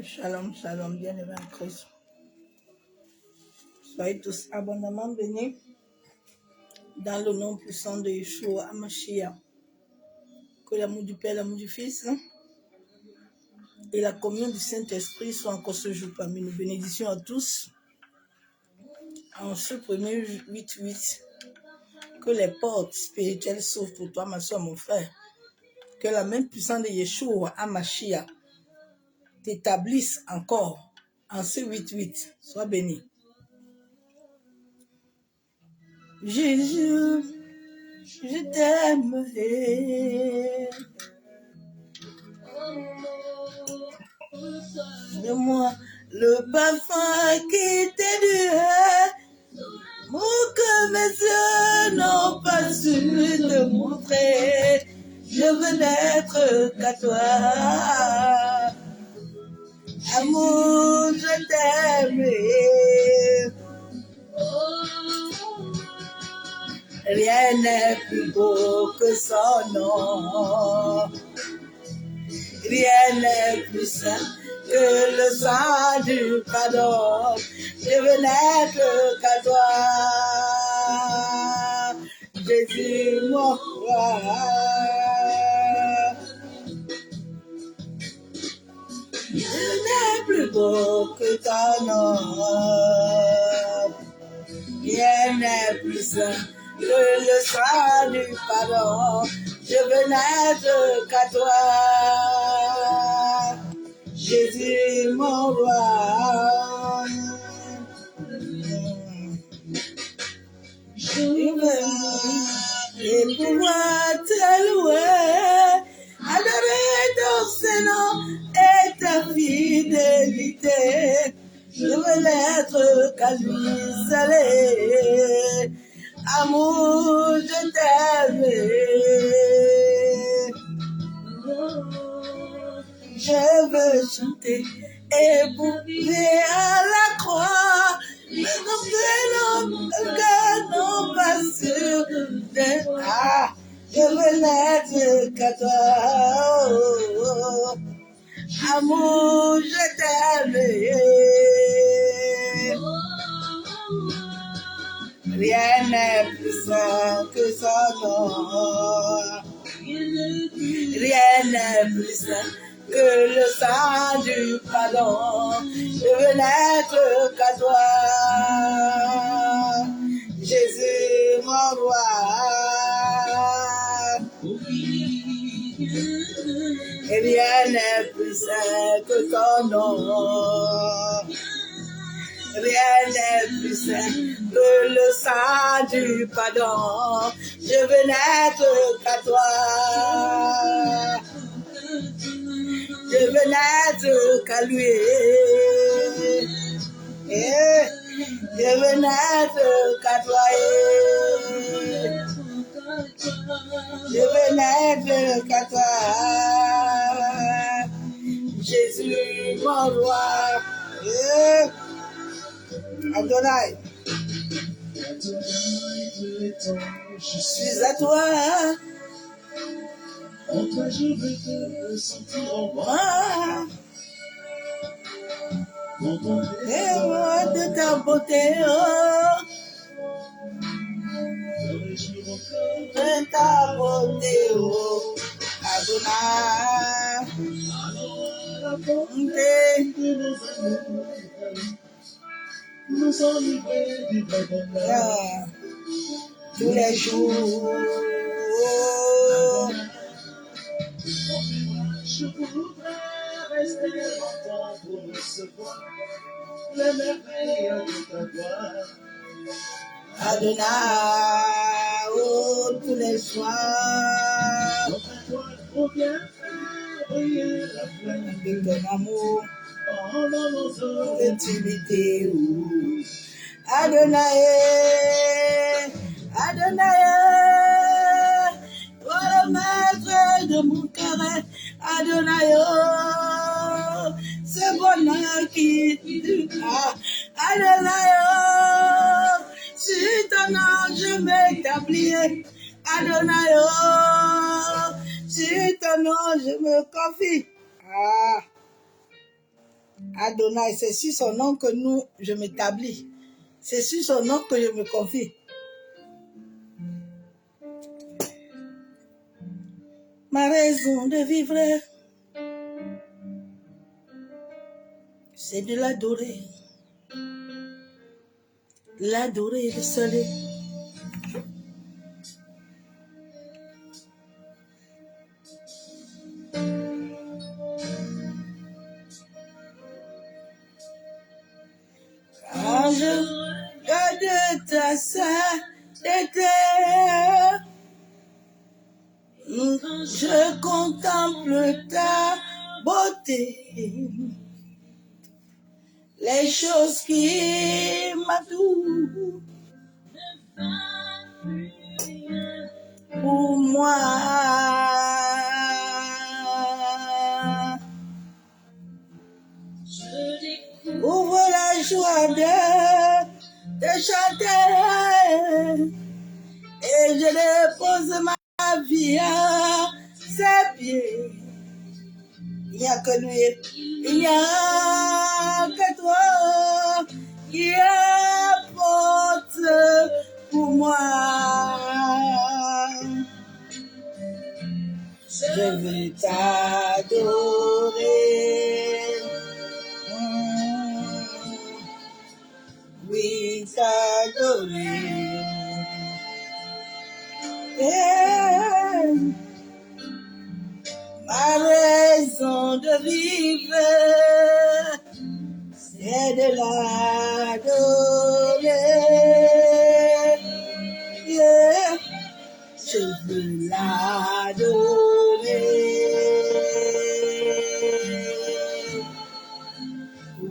Shalom, shalom, bien-aimés en Christ. Soyez tous abondamment bénis dans le nom puissant de Yeshua HaMashiach. Que l'amour du Père, l'amour du Fils et la communion du Saint-Esprit soient encore ce jour parmi nous. Bénédictions à tous. En ce premier 8-8, que les portes spirituelles s'ouvrent pour toi, ma soeur, mon frère. Que la main puissante de Yeshua HaMashiach t'établisse encore en ce 8-8. Sois béni. Jésus, je t'aimerai. De moi, le parfum qui t'est dû, pour que mes yeux n'ont pas su te montrer. Je veux n'être qu'à toi. Amour, je t'aimerai. Rien n'est plus beau que son nom. Rien n'est plus saint que le sang du pardon. Je veux n'être qu'à toi. Jésus, mon roi. Rien n'est plus beau que ton nom. Rien n'est plus saint que le sang du pardon. Je veux n'être qu'à toi, Jésus mon roi. Je veux et pouvoir te louer, adorer ton Seigneur et ta fidélité. Je veux n'être qu'à lui seul. Amour, je t'aimerai. Je veux chanter et bouger à la croix. Mais non pas sur je veux n'être qu'à toi. Amour, je t'aimerai. Rien n'est plus saint que son nom. Rien n'est plus saint que le sang du pardon. Je veux n'être qu'à toi, Jésus mon roi. Et rien n'est plus saint que ton nom. Rien n'est plus saint que le sang du pardon. Je veux n'être qu'à toi. Je veux n'être qu'à lui. Je veux n'être qu'à toi. Je veux n'être qu'à toi. Jésus mon roi. Adonai, je suis à toi. En toi je veux te sentir en moi. Et moi de ta beauté, de ta beauté, Adonai. Nous sommes livrés du vrai bonheur tous les jours. Je voudrais rester longtemps pour recevoir les merveilles de ta gloire. Adonai, oh, tous les soirs. Notre étoile pour bien faire briller la flamme de ton amour. Dans nos intimités. Adonai, Adonai, toi le maître de mon cœur. Adonai, ce bonheur qui Adonai, sur ton nom je m'établis. Adonai, sur ton nom je me confie. Adonai, c'est sur son nom que je m'établis. C'est sur son nom que je me confie. Ma raison de vivre, c'est de l'adorer. L'adorer, le soleil. Quand je regarde ta sainteté, je contemple ta beauté, les choses qui m'adouent pour moi. Ouvre la joie de chanter et je dépose ma vie à ses pieds. Il n'y a que lui, il n'y a que toi qui apporte pour moi. Je veux t'adorer. Oui, t'adorer. Ma raison de vivre, c'est de l'adorer. Yeah. Je veux l'adorer.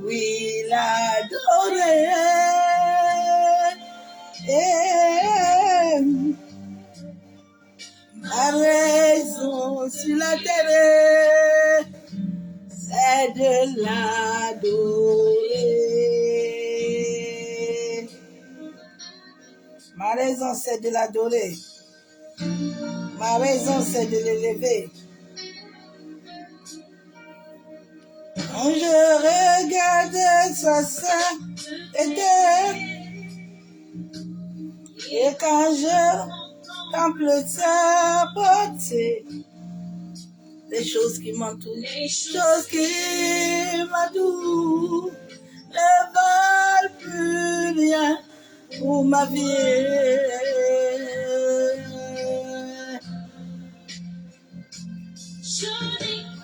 Oui, l'adorer. Ma raison sur la terre, c'est de l'adorer. Ma raison, c'est de l'adorer. Ma raison, c'est de l'élever. Quand je regarde sa sainteté, et quand je contemple sa beauté, les choses qui m'entourent, les choses qui m'adouent, ne valent plus rien pour ma vie.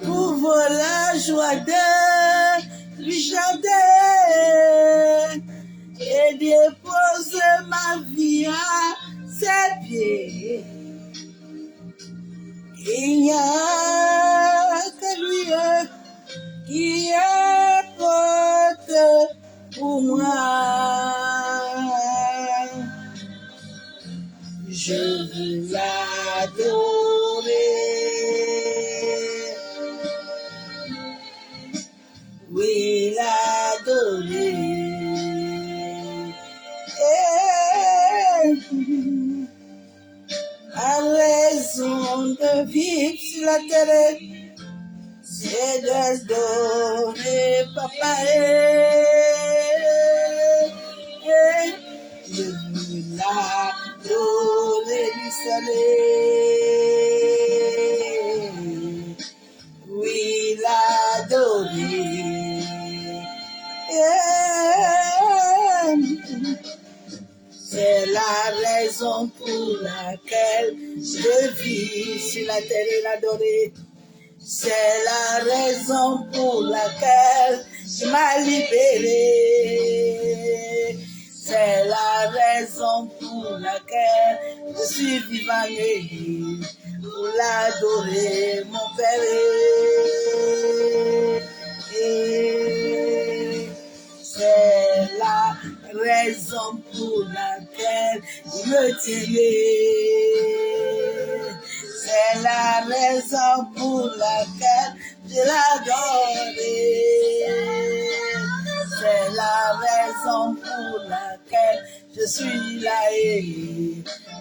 Ouvre la joie de lui chanter et dépose ma vie à ses pieds. Il n'y a que lui qui apporte pour moi. Je veux l'adorer. Oui, l'adorer. Ma raison de vivre sur la terre, c'est d'adorer papa. Je veux l'adorer du soleil. Oui, l'adorer. C'est la raison pour laquelle je vis sur la terre et l'adorer. C'est la raison pour laquelle tu m'as libéré. C'est la raison pour laquelle je suis vivant et pour l'adorer, mon Père. Et c'est la raison pour laquelle il me tient. C'est la raison pour laquelle je l'adore. C'est la raison pour laquelle je suis là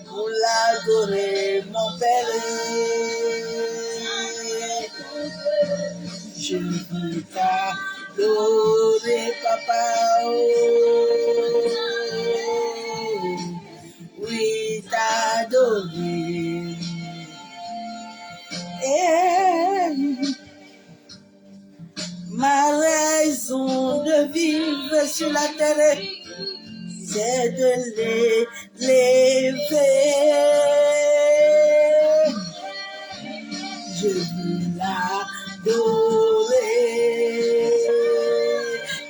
pour l'adorer, mon Père. Je veux Adoré, papa. Oui, t'adorer. Et ma raison de vivre sur la terre, c'est de l'élever. Je veux l'adorer,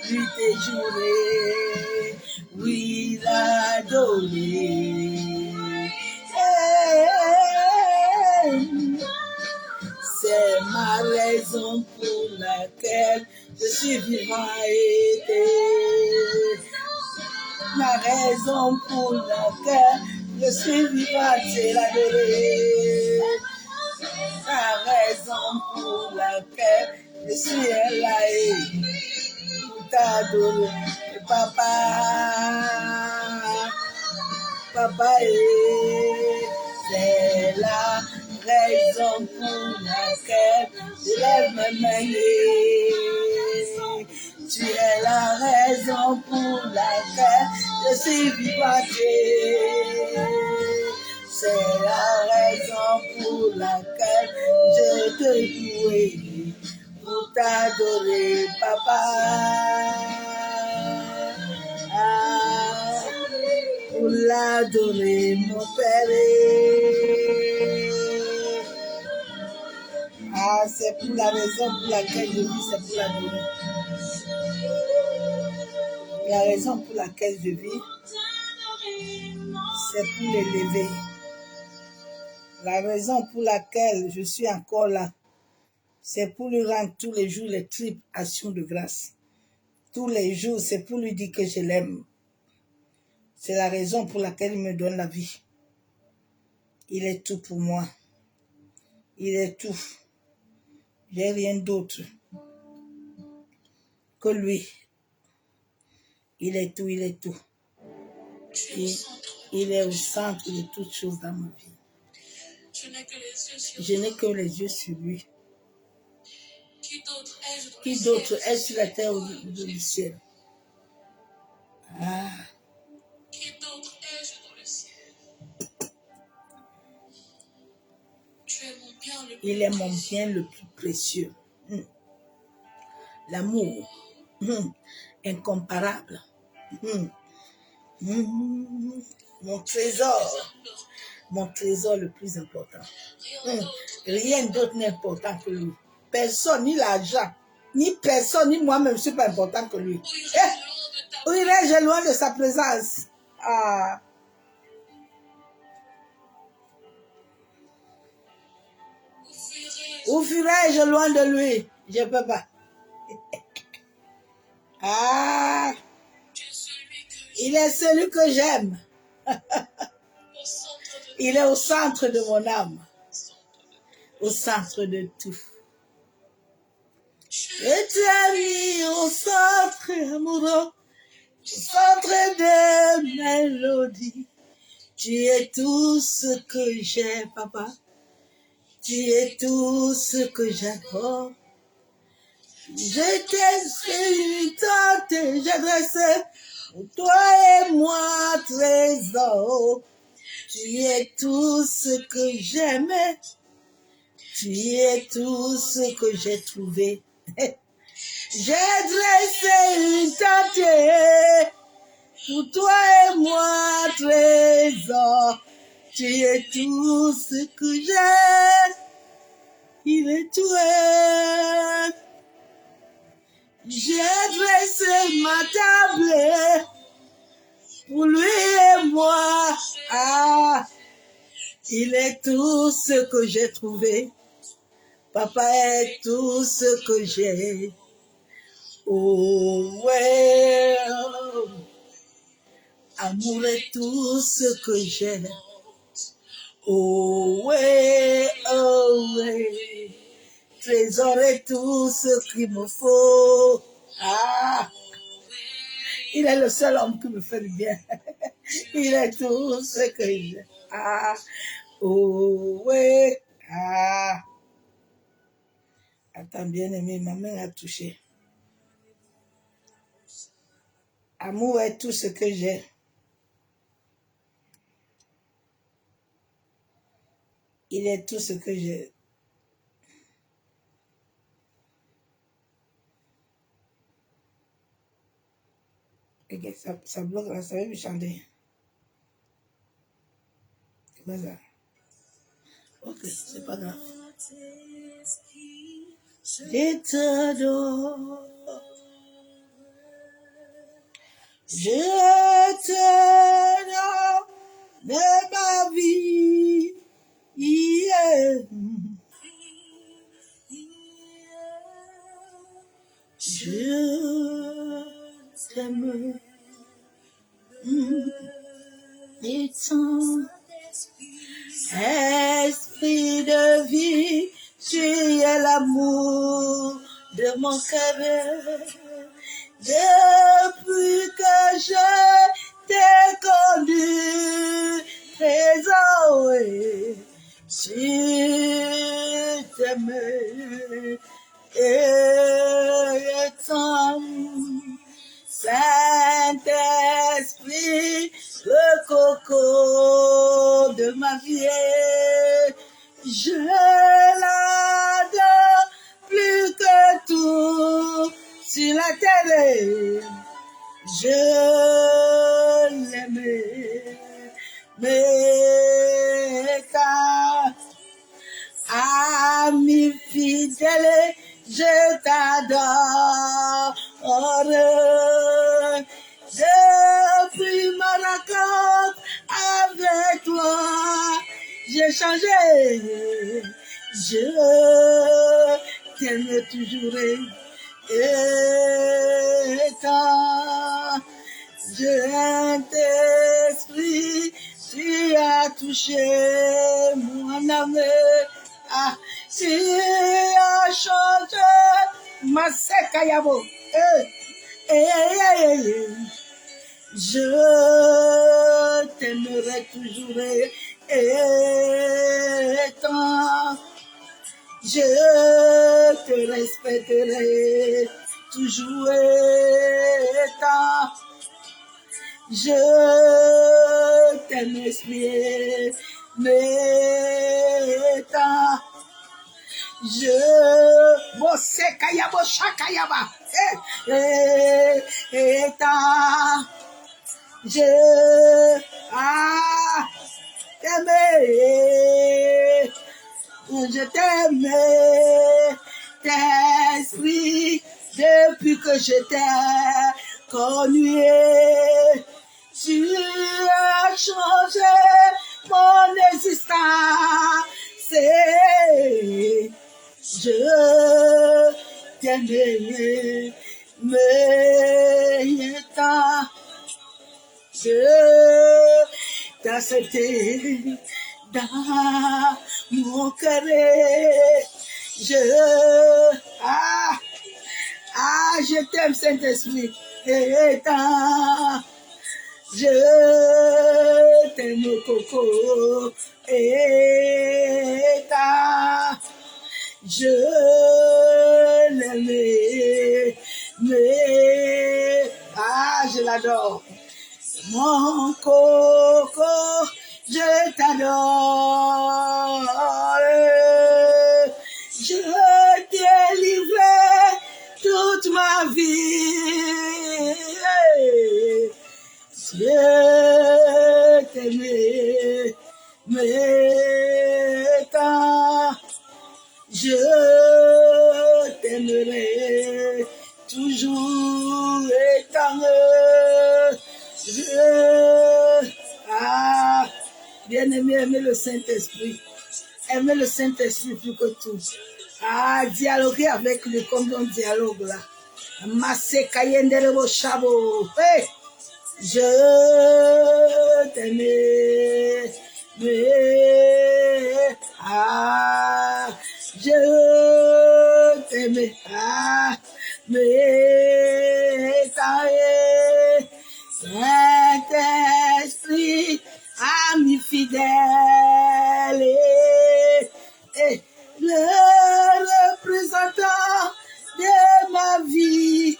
lui déjouer, oui l'adorer. C'est ma raison pour laquelle je suis vivant et ma raison pour laquelle je suis vivant, c'est l'adorer. La raison pour laquelle je suis là pour t'adorer. Papa, papa, c'est la raison pour laquelle je lève mes mains. Tu es la raison pour laquelle je suis vivante. C'est la raison pour laquelle je te loue pour t'adorer, papa. Pour l'adorer, mon Père. C'est pour la raison pour laquelle je vis, c'est pour l'adorer. La raison pour laquelle je vis, c'est pour l'élever. La raison pour laquelle je suis encore là, c'est pour lui rendre tous les jours les triples actions de grâce. Tous les jours, c'est pour lui dire que je l'aime. C'est la raison pour laquelle il me donne la vie. Il est tout pour moi. Il est tout. J'ai rien d'autre que lui. Il est tout, il est tout. Il est au centre de toutes choses dans ma vie. Je n'ai que les yeux sur lui. Qui d'autre est sur la terre ou du ciel? Ah. Il est mon bien le plus précieux. L'amour incomparable. Mon trésor le plus important. Rien d'autre n'est important que lui. Personne, ni l'argent, ni personne, ni moi-même, ne suis pas important que lui. Où irais-je loin de sa présence? Ah. Où fuirais-je loin de lui? Je ne peux pas. Ah. Il est celui que j'aime. Il est au centre de mon âme. Au centre de tout. Et tu as mis au centre amoureux, au centre de mélodie. Tu es tout ce que j'ai, papa. Tu es tout ce que j'adore. Je t'ai fait tant et j'ai dressé pour toi et moi trésor. Tu es tout ce que j'aimais. Tu es tout ce que j'ai trouvé. J'ai dressé une tente pour toi et moi trésor. Tu es tout ce que j'ai. Il est tout. J'ai dressé ma table pour lui et moi. Ah, il est tout ce que j'ai trouvé. Papa est tout ce que j'ai. Oh ouais, amour est tout ce que j'ai. Oh ouais, trésor est tout ce qu'il me faut. Ah, il est le seul homme qui me fait du bien. Il est tout ce que j'ai. Ah, oh ouais, ah. Attends, bien aimé, ma main a touché. Amour est tout ce que j'ai. Il est tout ce que j'ai. Ok, ça bloque là, ça veut plus chanter. C'est pas ça. Ok, c'est pas grave. Je t'adore. Je t'adore de ma vie. Yeah. Je t'aime. Et ton esprit de vie, tu es l'amour de mon cœur. Depuis que je t'ai connu, trésor, tu t'aimes et ton Saint-Esprit, le coco de ma vie, je l'adore plus que tout sur la terre. Je l'aimais, mais ta ami fidèle, je t'adore. Depuis ma rencontre avec toi, j'ai changé. Je t'aime toujours et tant. Saint-Esprit, tu as touché mon âme. Ah, tu as changé ma sekayabo. Je t'aimerai toujours et tant. Je te respecterai toujours et tant. Je t'aime esprit, mais tant. Je Mosekayabo Shakayaba et tant. Je t'aimais. Je t'aimais, t'esprit, depuis que je t'ai connu. Tu as changé mon existence. Je t'aimais, mais tant. Je t'acceptais dans mon cœur. Je t'aime, Saint-Esprit. Et tant, je t'aime, Coco. Et tant, je l'aimais. Mais, je l'adore. Mon coco, je t'adore. Je t'ai livré toute ma vie. Je t'aimais, mais tant. Je t'aimerai toujours et tant. Bien-aimé, aimez le Saint-Esprit. Aimez le Saint-Esprit plus que tout. Dialoguez avec lui comme on dialogue là. Masse Kayenderebo Chabo. Hey! Je t'aimais, mais je t'aimais, mais Saint-Esprit, ami fidèle, et le représentant de ma vie.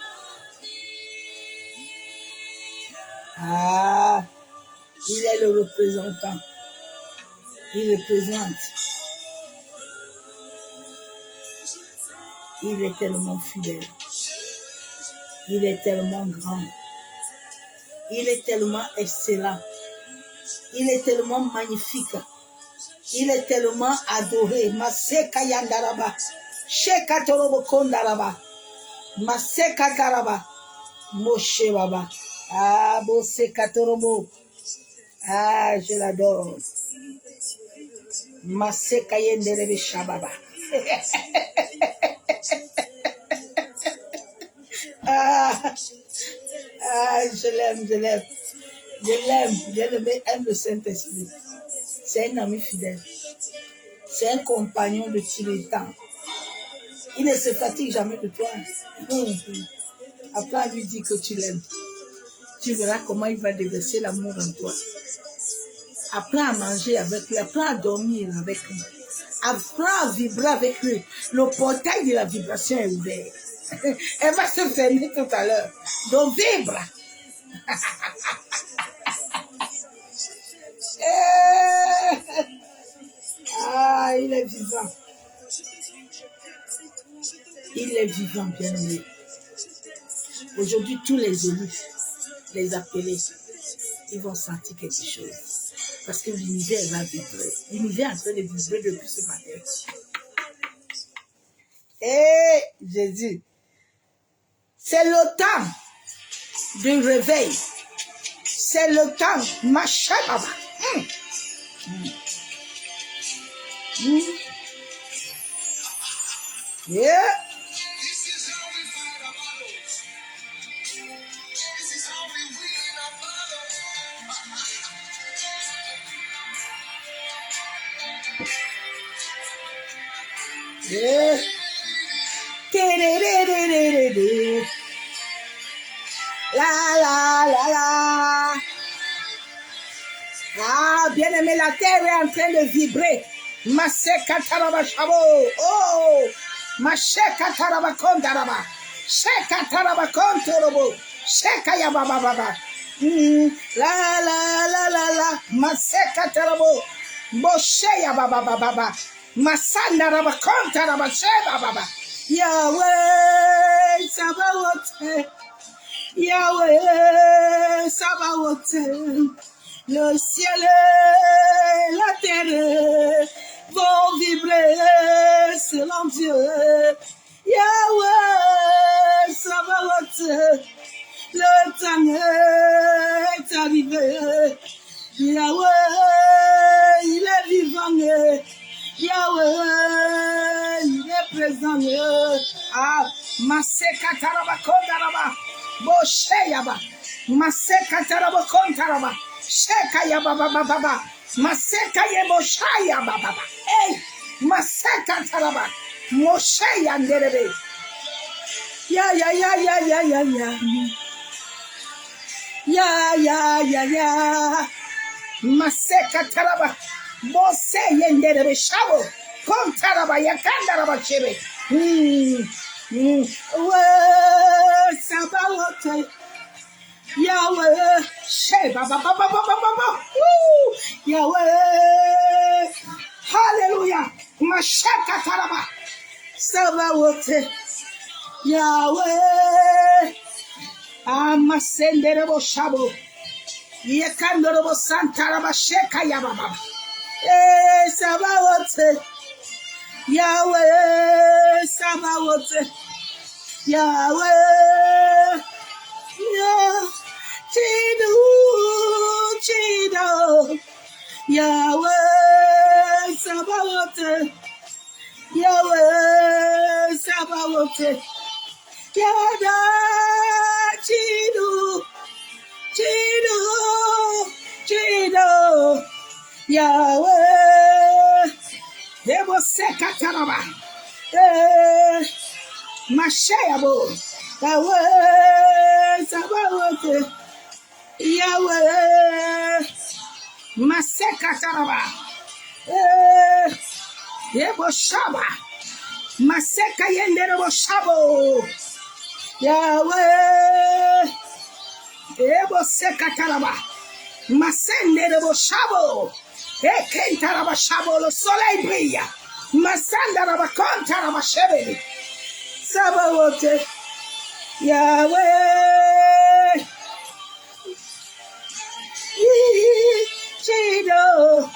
Ah, il est le représentant. Il représente. Il est tellement fidèle. Il est tellement grand. Il est tellement excellent. Il est tellement magnifique. Il est tellement adoré. Maseka yandaraba. Sheka torobo kondaraba. Maseka karaba. Moshe baba. Ah, Boseka torobo. Ah, je l'adore. Maseka yenderebe shababa. Ah, je l'aime, je l'aime. Je l'aime. Bien-aimé aime le Saint-Esprit. C'est un ami fidèle. C'est un compagnon de tous les temps. Il ne se fatigue jamais de toi. Après, à lui dire que tu l'aimes. Tu verras comment il va déverser l'amour en toi. Apprends à manger avec lui. Apprends à dormir avec lui. Apprends à vibrer avec lui. Le portail de la vibration est ouvert. Elle va se fermer tout à l'heure. Donc, vibre. Ah, il est vivant. Il est vivant, bien aimé. Aujourd'hui, tous les élus, les appelés, ils vont sentir quelque chose. Parce que l'univers va vibrer. L'univers est en train de vibrer depuis ce matin. Et Jésus, c'est le temps de réveil. C'est le temps, ma chère baba. Yeah. Yeah. La la la la. Ah, bien aimé, la terre est en train de vibrer. Maseka taraba shabo. Oh, masheka taraba kondaraba. Sheka taraba kontorobo. Sheka ya baba baba. La la la la la. Maseka tarabo. Moshe ya baba baba. Masanda raba kontaraba sheba baba. Yahweh Sabaoth. Yahweh Sabaoth. Le ciel et la terre vont vibrer selon Dieu. Yahweh Sabaoth, le temps est arrivé. Yahweh, il est vivant. Yahweh, il est présent. Ah, Maseka Tarabakondaraba, Bosheyaba, Maseka Tarabakondaraba. Sheka ya baba baba, maseka ye moshaya baba. Hey, maseka taraba, moshaya nderebe. Ya ya ya ya ya ya ya. Ya ya ya ya. Maseka taraba, mose ye nderebe shabo. Kon taraba ya kandaraba chebe. Sabaoth. Yahweh, Sheba, Yahweh, Hallelujah, Mashaka Taraba, Sabaoth, Yahweh, Amasenderebo Shabo, Yakandorobo Santaraba Sheka Yababa, Sabaoth, Yahweh, Sabaoth, Yahweh, Yahweh. Chido, Yahweh Sabaoth, Yahweh Sabaoth, Yada Chido, Yahweh, Debo Seka Taraba, Mashayabo, Yahweh Sabaoth. Yahweh, Maseka Taraba, Yebo Shaba, Maseka Yenderebo Shabo, Yahweh, Ebo sekataraba. Masende de boshabo. Ekentaraba shabo. Le soleil brille. Masanda raba kontaraba shebe. Sabawote. Yahweh. Chido.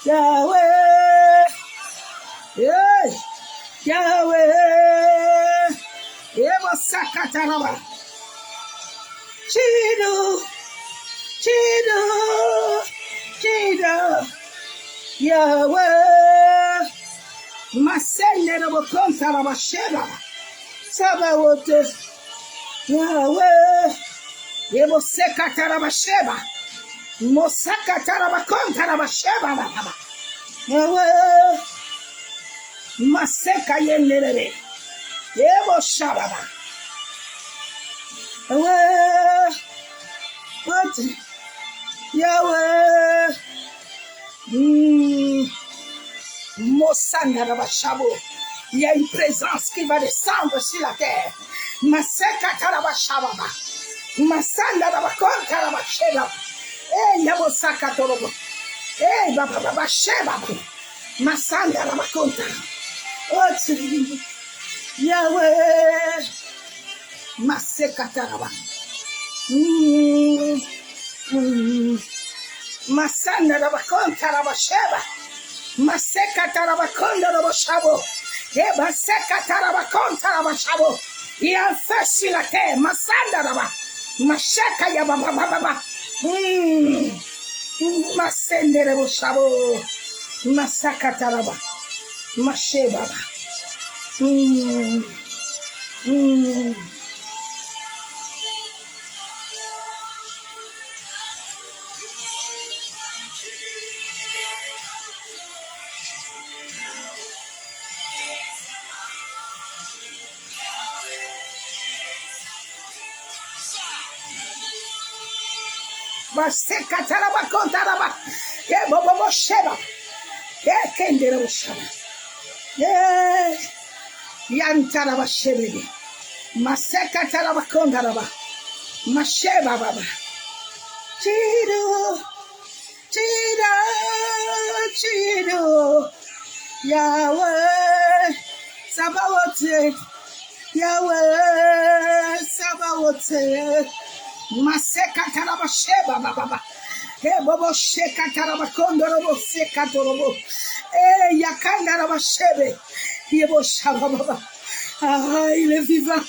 Yahweh. Yeah. Yahweh. Ebo sekataraba. Chido. Chido, Chido, Yahweh, Masende de Bokonta Rabasheba, Sabawote, Yahweh, Yebo Sekata Rabasheba, Mosakata Rabakonta Rabasheba, Yahweh, Maseka Yenere, Yebo Shababa, Yahweh, what? Yahweh, Mosanda Rabashabo. Il y a une présence qui va descendre sur la terre. Maseka Tarabashababa. Masanda Rabakonta Rabasheba. Eh, Yabosaka Torobo. Eh, Baba Sheba. Masanda Rabakonta. Oh, Yahweh. Maseka Taraba. Masanda Rabakonta Rabasheba. Maseka Tarabakonda Rabashabo. Eba Seka Tarabakonta Rabashabo. Il y a un feu sur la terre. Masanda Raba. Masheka Yababa. Masende Rabashabo. Masaka Taraba. Masheba. Maseka Tarabakonta Raba. Eba Sheba. Kende Rabashaba. Yantaraba Shebe. Maseka Tarabakonda Raba. Masheba Baba. Chido, Chido, Chido, Yahweh, Sabawote, Yahweh, Sabawote, Maseka Tarabasheba Baba. Hey, Bobo Sheka Tarabakondo Robo Seka Torobo. Eh, Yakanda Rabashebe. Yebo Shaba Baba. Ah, il est vivant.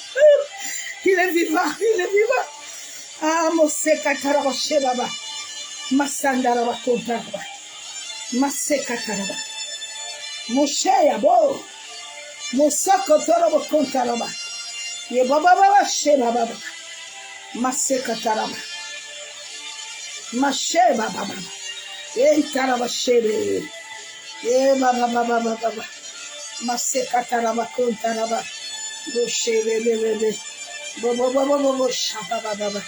Il est vivant, il est vivant. Ah, Moseka Tarabasheba Baba. Masanda Rabakonta Baba. Maseka Taraba. Moshe Yabo. Mosoko Torobo Konta Baba. Yebo Baba Sheba Baba. Maseka Taraba. Masheba Baba. Taraba Shebe. Baba. Maseka Taraba Konta Baba. Boshebe Bebe. Bobo Shaba Baba.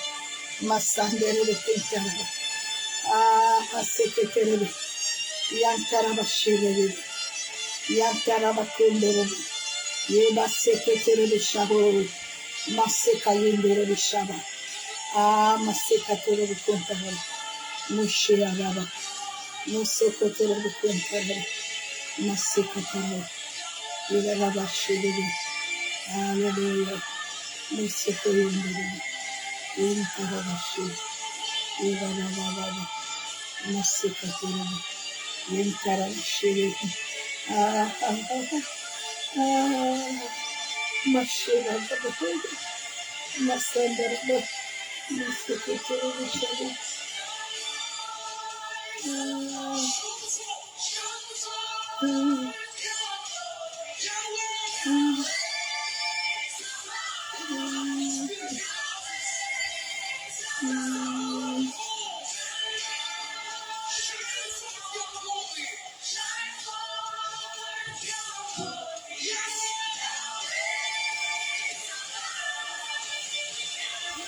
Masandere Konta Baba. Ah, Maseka Terebe. Yantaraba Shebe. Yantaraba Kondoro. Yeba Sekere Shabo. Maseka Yendere Shaba. Ah, Maseka Toro Konta Baba. Moshe Baba. Mosoko Toro Konta Baba. Maseka Toro. Yeba Shebe. Hallelujah. Mosoko Yendere. Yantaraba Shebe. Yeba Baba. Maseka Toro. Yantaraba Shebe. Masheba Baba. Masandara. Maseka Toro Shaba.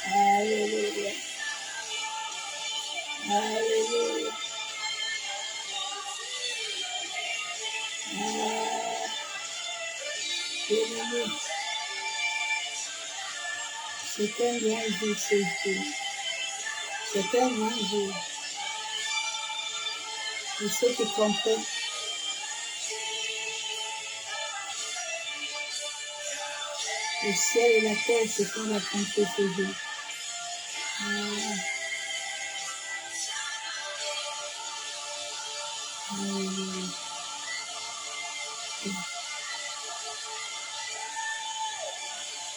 Hallelujah. Hallelujah. Hallelujah. C'est un grand jour, c'est tout. C'est un grand jour. Pour ceux qui comprennent, le ciel et la terre se font raconter ce jour.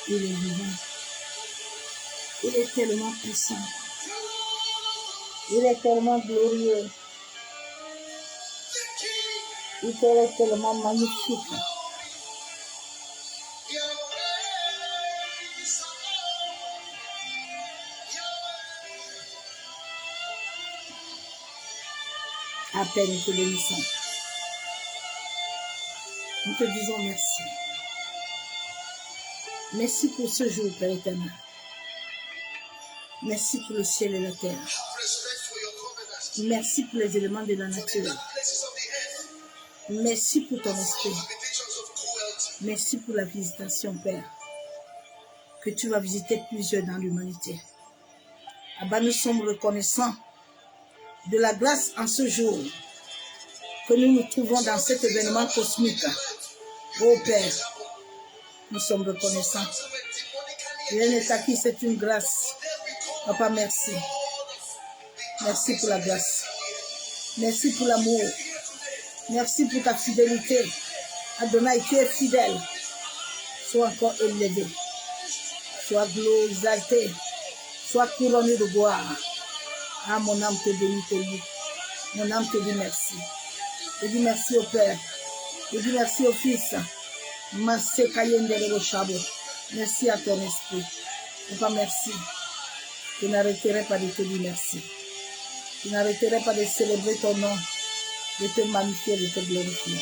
Il est vivant. Il est tellement puissant. Il est tellement glorieux. Il est tellement magnifique. À peine nous te bénissons. Nous te disons merci. Merci pour ce jour, Père éternel. Merci pour le ciel et la terre. Merci pour les éléments de la nature. Merci pour ton esprit. Merci pour la visitation, Père, que tu vas visiter plusieurs dans l'humanité. Abba, nous sommes reconnaissants de la grâce en ce jour que nous nous trouvons dans cet événement cosmique. Oh Père, nous sommes reconnaissants. Rien n'est acquis, c'est une grâce. Papa, merci. Merci pour la grâce. Merci pour l'amour. Merci pour ta fidélité. Adonai, tu es fidèle. Sois encore élevé. Sois glorifié, exalté. Sois couronné de gloire. Ah, mon âme te bénit, te loue. Mon âme te dit merci. Je dis merci au Père. Je dis merci au Fils. Merci à ton esprit. Papa, merci. Je n'arrêterai pas de te dire merci. Je n'arrêterai pas de célébrer ton nom, de te magnifier, de te glorifier.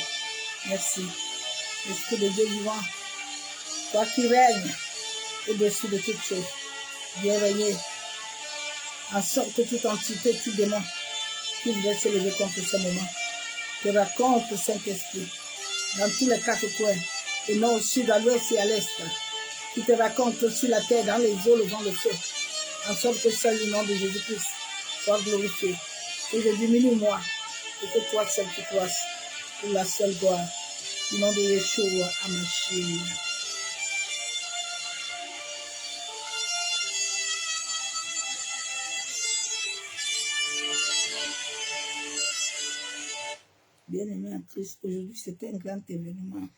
Merci. L'Esprit de Dieu vivant, toi qui règnes au-dessus de toutes choses, viens régner, en sorte que toute entité, tout démon, qui voudrait se lever contre ce moment, te raconte le Saint-Esprit, dans tous les quatre coins, et non au sud, à l'ouest et à l'est, qui te raconte sur la terre, dans les eaux, le vent, le feu, en sorte que seul le nom de Jésus-Christ soit glorifié. Et je diminue moi, et que toi seul tu croisses, pour la seule gloire, du nom de Yeshua HaMashiach. Bien-aimé en Christ, aujourd'hui c'était un grand événement.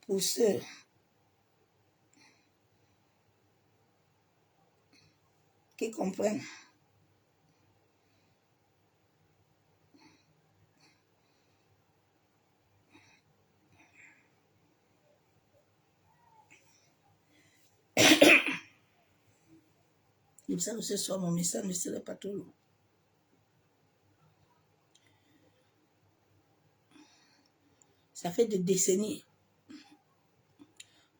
Pour ceux qui comprennent, il me semble que ce soit mon message ne serait pas trop long. Ça fait des décennies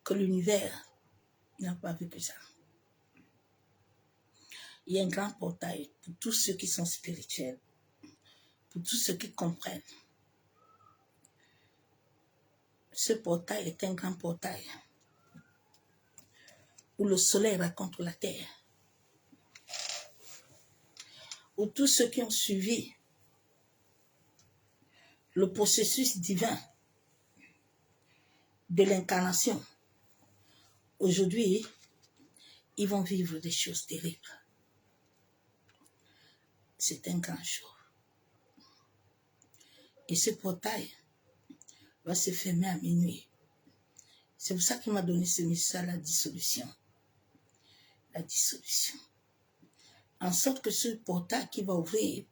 que l'univers n'a pas vu que ça. Il y a un grand portail pour tous ceux qui sont spirituels, pour tous ceux qui comprennent. Ce portail est un grand portail où le soleil raconte la terre, où tous ceux qui ont suivi le processus divin de l'incarnation, aujourd'hui, ils vont vivre des choses terribles. C'est un grand jour. Et ce portail va se fermer à minuit. C'est pour ça qu'il m'a donné ce message, la dissolution. La dissolution. En sorte que ce portail qui va ouvrir,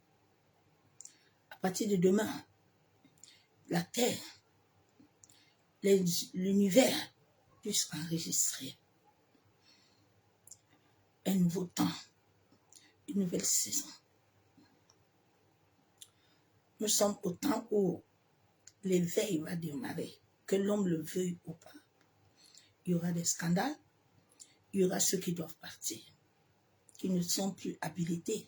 à partir de demain, la terre, l'univers puisse enregistrer un nouveau temps, une nouvelle saison. Nous sommes au temps où l'éveil va démarrer, que l'homme le veuille ou pas. Il y aura des scandales, il y aura ceux qui doivent partir, qui ne sont plus habilités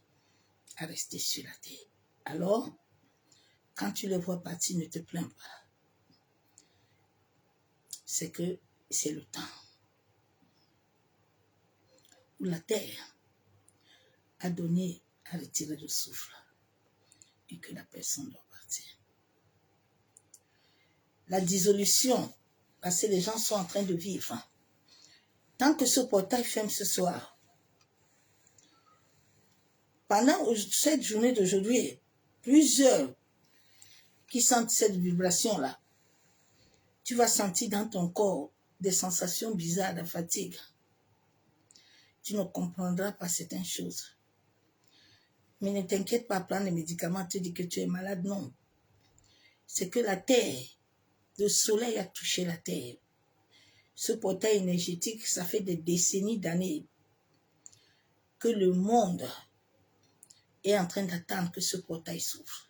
à rester sur la terre. Alors, quand tu les vois partir, ne te plains pas. C'est que c'est le temps. la terre a donné à retirer le souffle et que la personne doit partir. La dissolution, parce que les gens sont en train de vivre. Tant que ce portail ferme ce soir, pendant cette journée d'aujourd'hui, plusieurs qui sentent cette vibration-là, tu vas sentir dans ton corps des sensations bizarres de fatigue. Tu ne comprendras pas certaines choses. Mais ne t'inquiète pas, prendre les médicaments, te dire que tu es malade, non. C'est que la terre, le soleil a touché la terre. Ce portail énergétique, ça fait des décennies d'années que le monde est en train d'attendre que ce portail s'ouvre.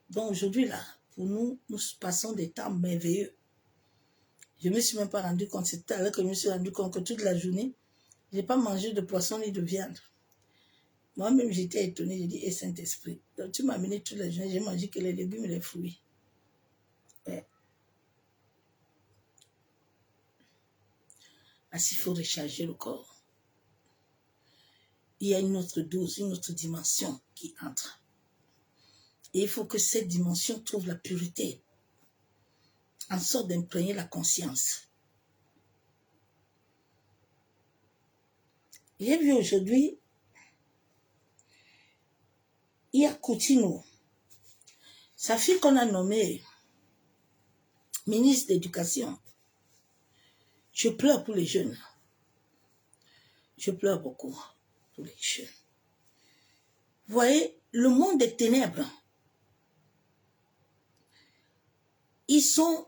Donc aujourd'hui, là, pour nous, nous passons des temps merveilleux. Je ne me suis même pas rendu compte, c'est à l'heure que je me suis rendu compte que toute la journée, je n'ai pas mangé de poisson ni de viande. Moi-même, j'étais étonnée, j'ai dit, et Saint-Esprit. Donc tu m'as amené toute la journée, j'ai mangé que les légumes et les fruits. Ouais. Parce qu'il faut recharger le corps. Il y a une autre dose, une autre dimension qui entre. Et il faut que cette dimension trouve la pureté, en sorte d'imprégner la conscience. J'ai vu aujourd'hui, il y a Coutinho, sa fille qu'on a nommée ministre d'éducation. Je pleure pour les jeunes. Je pleure beaucoup pour les jeunes. Vous voyez, le monde des ténèbres, ils sont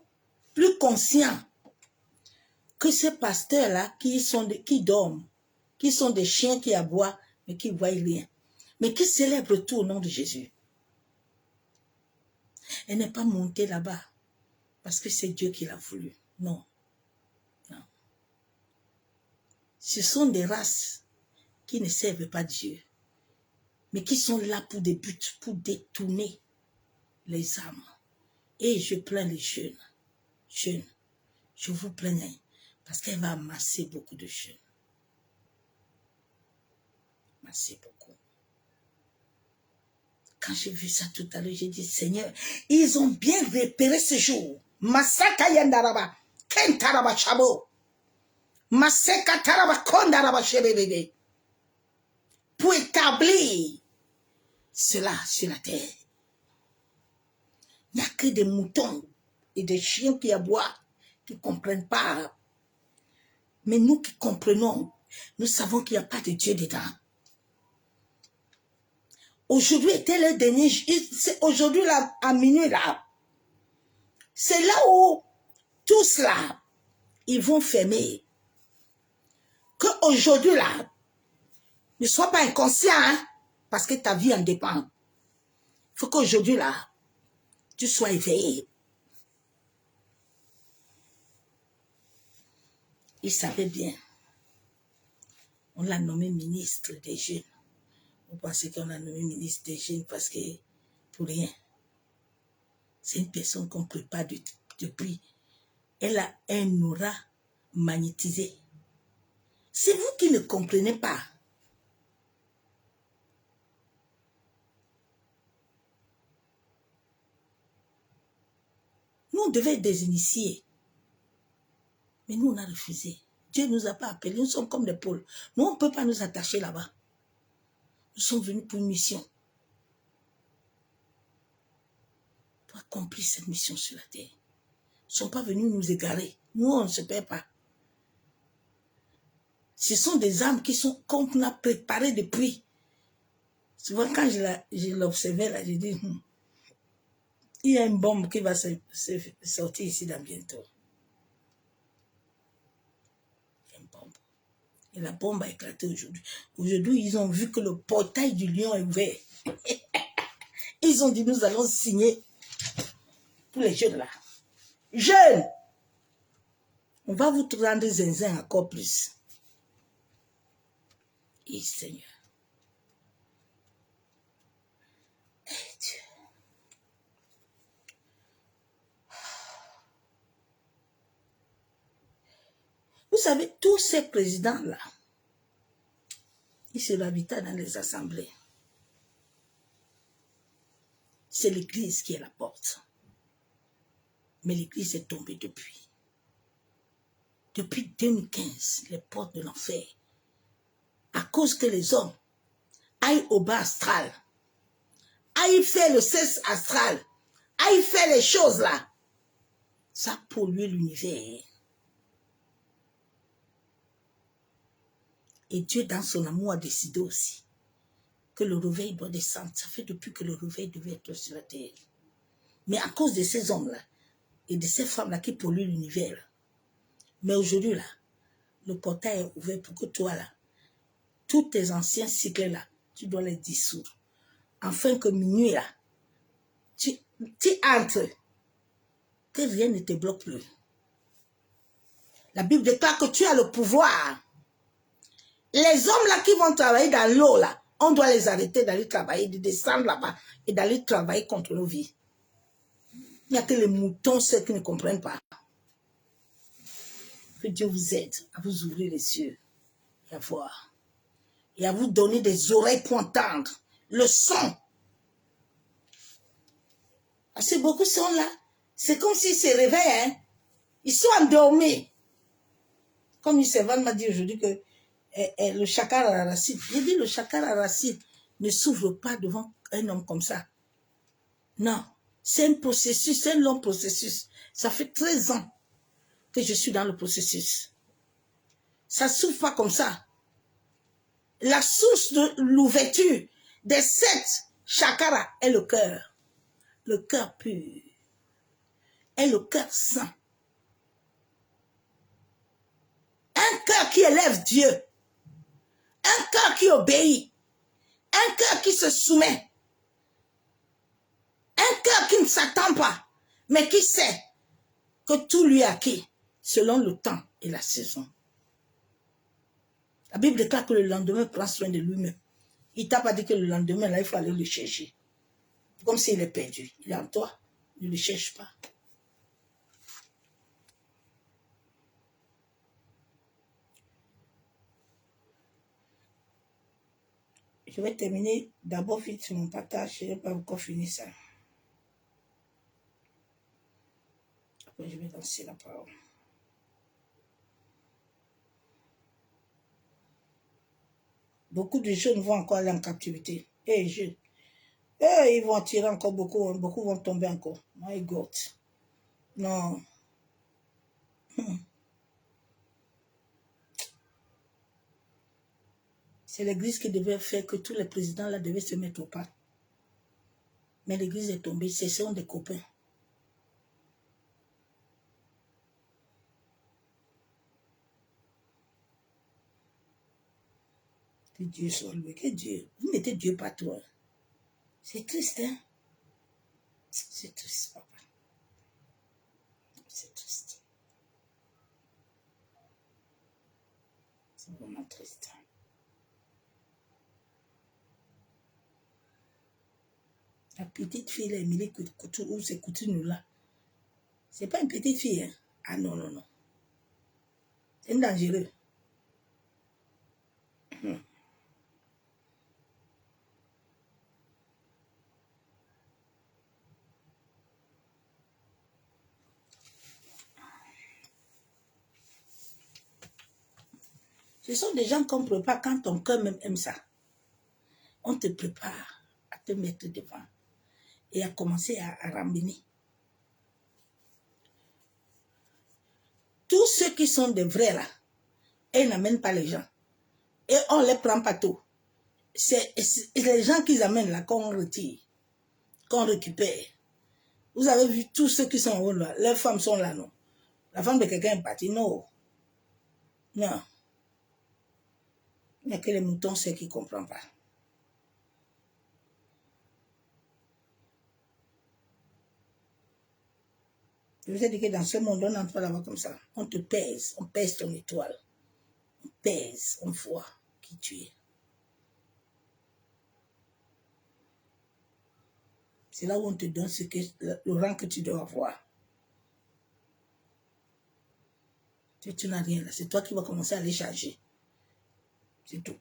plus conscients que ces pasteurs-là qui dorment, qui sont des chiens qui aboient, mais qui ne voient rien, mais qui célèbrent tout au nom de Jésus. Elle n'est pas montée là-bas parce que c'est Dieu qui l'a voulu. Non. Non. Ce sont des races qui ne servent pas Dieu, mais qui sont là pour des buts, pour détourner les âmes. Et je plains les jeunes. Jeunes, je vous plains parce qu'elle va amasser beaucoup de jeunes. Amasser beaucoup. Quand j'ai vu ça tout à l'heure, j'ai dit, Seigneur, ils ont bien repéré ce jour. Masaka yandaraba, kentaraba chabo. Maseka taraba kondaraba chebebebe. Pour établir cela sur la terre. Il n'y a que des moutons et des chiens qui aboient, qui ne comprennent pas. Mais nous qui comprenons, nous savons qu'il n'y a pas de Dieu dedans. Aujourd'hui était le dernier, aujourd'hui là, à minuit là, c'est là où tous là, ils vont fermer. Qu'aujourd'hui là, ne sois pas inconscient, hein, parce que ta vie en dépend. Il faut qu'aujourd'hui là, tu sois éveillé. Il savait bien. On l'a nommé ministre des jeunes. Vous pensez qu'on l'a nommé ministre des jeunes parce que, pour rien. C'est une personne qu'on ne prépare depuis. Elle a un aura magnétisé. C'est vous qui ne comprenez pas. Nous, on devait être des initiés. Mais nous, on a refusé. Dieu ne nous a pas appelés. Nous sommes comme des pôles. Nous, on ne peut pas nous attacher là-bas. Nous sommes venus pour une mission. Pour accomplir cette mission sur la terre. Ils ne sont pas venus nous égarer. Nous, on ne se perd pas. Ce sont des âmes qu'on a préparées depuis. Souvent, quand je l'observais là, j'ai dit, il y a une bombe qui va sortir ici dans bientôt. Il y a une bombe. Et la bombe a éclaté aujourd'hui. Aujourd'hui, ils ont vu que le portail du lion est ouvert. Ils ont dit, nous allons signer pour les jeunes là. Jeunes, on va vous rendre zinzin encore plus. Et Seigneur. Et Dieu. Vous savez, tous ces présidents-là, ils se ravitaient dans les assemblées. C'est l'église qui est la porte. Mais l'église est tombée depuis. Depuis 2015, les portes de l'enfer. À cause que les hommes aillent au bas astral, aillent faire le sexe astral, aillent faire les choses là. Ça pollue l'univers. Et Dieu, dans son amour, a décidé aussi que le réveil doit descendre. Ça fait depuis que le réveil devait être sur la terre. Mais à cause de ces hommes-là et de ces femmes-là qui polluent l'univers. Mais aujourd'hui, là, le portail est ouvert pour que toi, là, tous tes anciens cycles, là, tu dois les dissoudre. Afin que minuit, là, tu entres, que rien ne te bloque plus. La Bible déclare que tu as le pouvoir. Les hommes là qui vont travailler dans l'eau là, on doit les arrêter d'aller travailler, de descendre là-bas et d'aller travailler contre nos vies. Il n'y a que les moutons, ceux qui ne comprennent pas. Que Dieu vous aide à vous ouvrir les yeux et à voir. Et à vous donner des oreilles pour entendre le son. Parce que beaucoup sont là. C'est comme s'ils se réveillent. Hein? Ils sont endormis. Comme Yussevan m'a dit aujourd'hui que le chacal à la racine. J'ai dit le chacal à la racine ne s'ouvre pas devant un homme comme ça. Non. C'est un processus, c'est un long processus. Ça fait 13 ans que je suis dans le processus. Ça ne s'ouvre pas comme ça. La source de l'ouverture des 7 chakras est le cœur. Le cœur pur. Est le cœur saint. Un cœur qui élève Dieu. Un cœur qui obéit. Un cœur qui se soumet. Un cœur qui ne s'attend pas, mais qui sait que tout lui est acquis selon le temps et la saison. La Bible déclare que le lendemain prend soin de lui-même. Il ne t'a pas dit que le lendemain, là, il faut aller le chercher. Comme s'il est perdu. Il est en toi. Ne le cherche pas. Je vais terminer d'abord vite sur mon partage. Je n'ai pas encore fini ça. Après, je vais lancer la parole. Beaucoup de jeunes vont encore aller en captivité. Eh, jeunes. Eh, ils vont en tirer encore beaucoup. Hein. Beaucoup vont tomber encore. My God. Non. C'est l'église qui devait faire que tous les présidents là devaient se mettre au pas. Mais l'église est tombée. Ce sont des copains. Que Dieu soit loué. Que Dieu. Vous mettez Dieu partout. Hein. C'est triste, hein? C'est triste, papa. C'est triste. C'est vraiment triste. La petite fille, là, Émilie Couture, ou c'est Couture là. C'est pas une petite fille, hein? Ah non, non, non. C'est dangereux. Ce sont des gens qu'on prépare quand ton cœur même aime ça. On te prépare à te mettre devant et à commencer à ramener. Tous ceux qui sont des vrais là, ils n'amènent pas les gens. Et on ne les prend pas tout. C'est les gens qu'ils amènent là qu'on retire, qu'on récupère. Vous avez vu tous ceux qui sont en haut là, leurs femmes sont là, non? La femme de quelqu'un est partie, non. Non. Il n'y a que les moutons, ceux qui ne comprennent pas. Je vous ai dit que dans ce monde, on n'entre pas là-bas comme ça. On te pèse, on pèse ton étoile. On pèse, on voit qui tu es. C'est là où on te donne le rang que tu dois avoir. Tu n'as rien là. C'est toi qui vas commencer à les charger. C'est tout.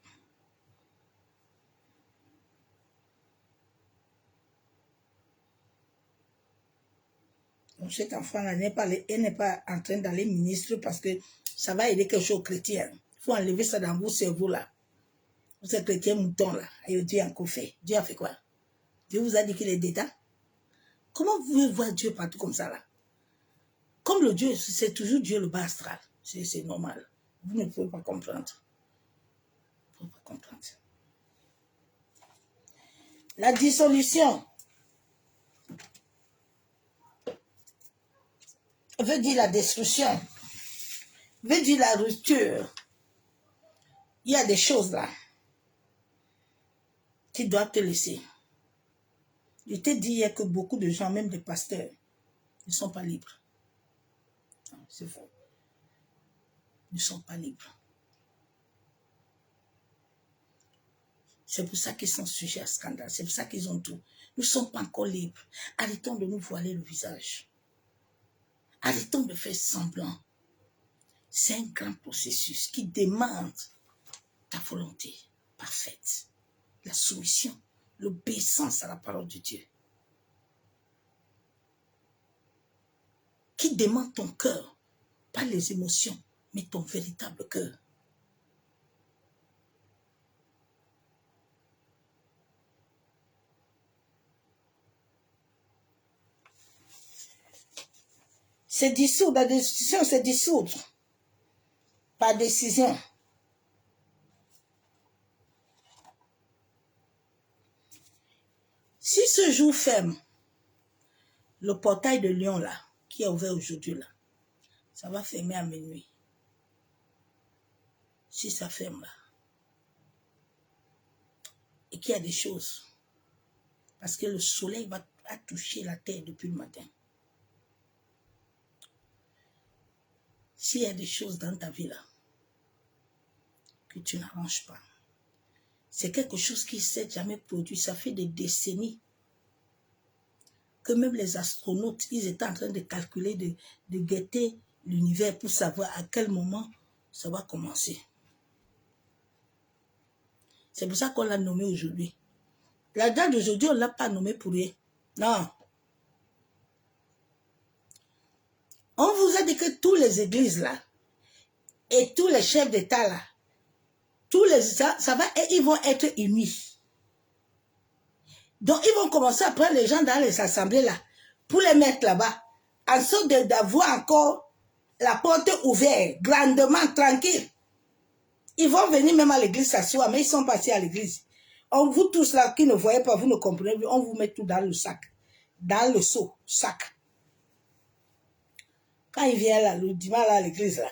Donc cet enfant-là n'est pas en train d'aller ministre parce que ça va aider quelque chose aux chrétiens. Il faut enlever ça dans vos cerveaux là. Vous êtes chrétien mouton là. Et Dieu a encore fait. Dieu a fait quoi? Dieu vous a dit qu'il est d'État? Comment vous pouvez voir Dieu partout comme ça là? Comme le Dieu, c'est toujours Dieu le bas astral. C'est normal. Vous ne pouvez pas comprendre. Vous ne pouvez pas comprendre. La dissolution veut dire la destruction, veut dire la rupture. Il y a des choses là qui doivent te laisser. Je t'ai dit hier que beaucoup de gens, même des pasteurs, ne sont pas libres. C'est faux. Ils ne sont pas libres. C'est pour ça qu'ils sont sujets à scandale. C'est pour ça qu'ils ont tout. Nous ne sommes pas encore libres. Arrêtons de nous voiler le visage. Arrêtons de faire semblant. C'est un grand processus qui demande ta volonté parfaite, la soumission, l'obéissance à la parole de Dieu. Qui demande ton cœur, pas les émotions, mais ton véritable cœur. C'est dissoudre, la décision, c'est dissoudre par décision. Si ce jour ferme, le portail de Lyon là, qui est ouvert aujourd'hui là, ça va fermer à minuit. Si ça ferme là, et qu'il y a des choses, parce que le soleil va toucher la terre depuis le matin. S'il y a des choses dans ta vie là, que tu n'arranges pas, c'est quelque chose qui ne s'est jamais produit, ça fait des décennies que même les astronautes, ils étaient en train de calculer, de guetter l'univers pour savoir à quel moment ça va commencer. C'est pour ça qu'on l'a nommé aujourd'hui. La date d'aujourd'hui, on ne l'a pas nommé pour rien. Non. On vous a dit que toutes les églises là, et tous les chefs d'État là, ça va, et ils vont être unis. Donc ils vont commencer à prendre les gens dans les assemblées là, pour les mettre là-bas, en sorte d'avoir encore la porte ouverte, grandement, tranquille. Ils vont venir même à l'église s'asseoir, mais ils sont partis à l'église. On vous tous là qui ne voyez pas, vous ne comprenez pas, on vous met tout dans le sac, dans le seau, sac. Quand il vient là, le dimanche là, à l'église là,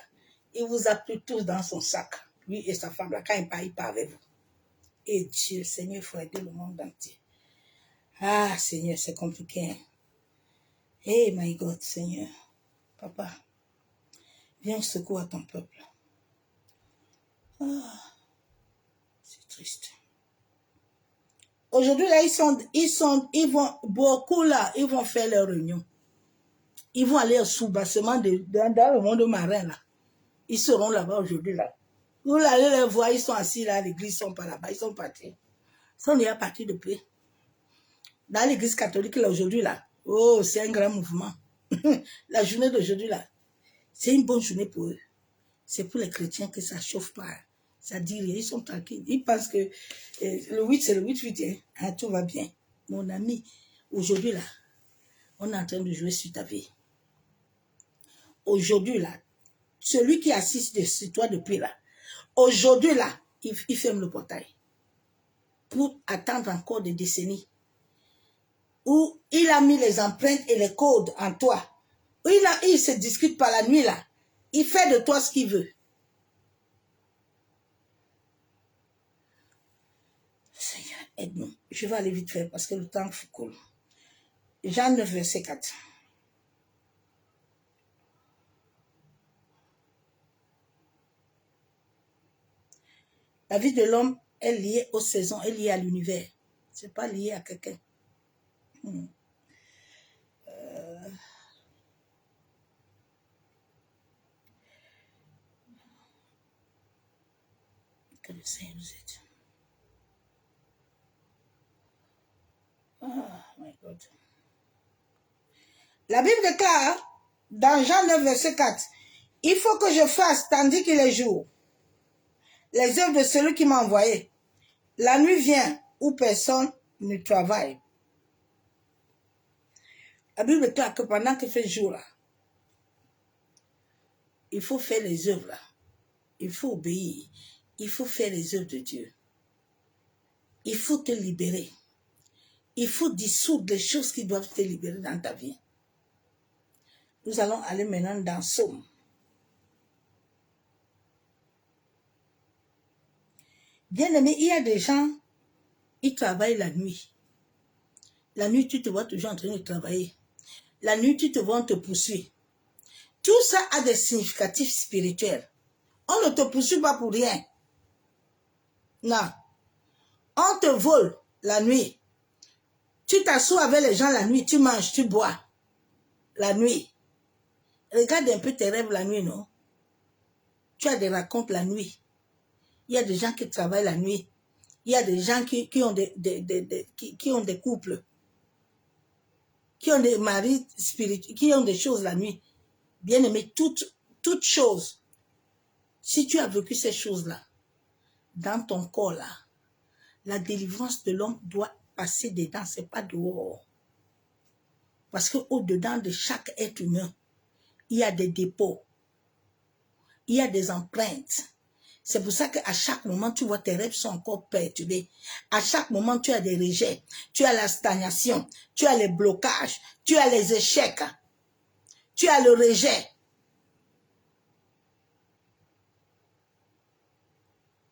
il vous a pris tous dans son sac, lui et sa femme là, quand il part avec vous. Et Dieu, Seigneur, il faut aider le monde entier. Ah, Seigneur, c'est compliqué. Hey, my God, Seigneur. Papa, viens secours à ton peuple. Ah, c'est triste. Aujourd'hui, là, ils vont, beaucoup là, ils vont faire leur réunion. Ils vont aller au sous-bassement dans le monde marin, là. Ils seront là-bas aujourd'hui, là. Vous allez les voir, ils sont assis là à l'église, ils ne sont pas là-bas, ils sont partis. Ils sont déjà partis depuis. Dans l'église catholique, là, aujourd'hui, là, oh, c'est un grand mouvement. La journée d'aujourd'hui, là, c'est une bonne journée pour eux. C'est pour les chrétiens que ça ne chauffe pas. Ça dit rien, ils sont tranquilles. Ils pensent que le 8, c'est le 8-8, hein, tout va bien. Mon ami, aujourd'hui, là, on est en train de jouer sur ta vie. Aujourd'hui, là, celui qui assiste sur toi depuis là, aujourd'hui, là, il ferme le portail pour attendre encore des décennies où il a mis les empreintes et les codes en toi. Il se discute par la nuit, là. Il fait de toi ce qu'il veut. Seigneur, aide-nous. Je vais aller vite faire parce que le temps coule. Jean 9, verset 4. La vie de l'homme est liée aux saisons, est liée à l'univers. Ce n'est pas lié à quelqu'un. le Seigneur nous aide. Oh my God. La Bible déclare dans Jean 9, verset 4, il faut que je fasse, tandis qu'il est jour, les œuvres de celui qui m'a envoyé. La nuit vient où personne ne travaille. La Bible déclare que pendant qu'il fait jour, là, il faut faire les œuvres. Là. Il faut obéir. Il faut faire les œuvres de Dieu. Il faut te libérer. Il faut dissoudre les choses qui doivent te libérer dans ta vie. Nous allons aller maintenant dans Somme. Bien aimé, il y a des gens, ils travaillent la nuit. La nuit, tu te vois toujours en train de travailler. La nuit, tu te vois, on te poursuit. Tout ça a des significatifs spirituels. On ne te poursuit pas pour rien. Non. On te vole la nuit. Tu t'assois avec les gens la nuit, tu manges, tu bois. La nuit. Regarde un peu tes rêves la nuit, non? Tu as des racontes la nuit. Il y a des gens qui travaillent la nuit. Il y a des gens qui ont qui ont des couples. Qui ont des maris spirituels, qui ont des choses la nuit. Bien aimé, toutes choses. Si tu as vécu ces choses-là, dans ton corps là, la délivrance de l'homme doit passer dedans, c'est pas dehors. Parce qu'au-dedans de chaque être humain, il y a des dépôts. Il y a des empreintes. C'est pour ça qu'à chaque moment, tu vois, tes rêves sont encore perturbés. À chaque moment, tu as des rejets. Tu as la stagnation. Tu as les blocages. Tu as les échecs. Tu as le rejet.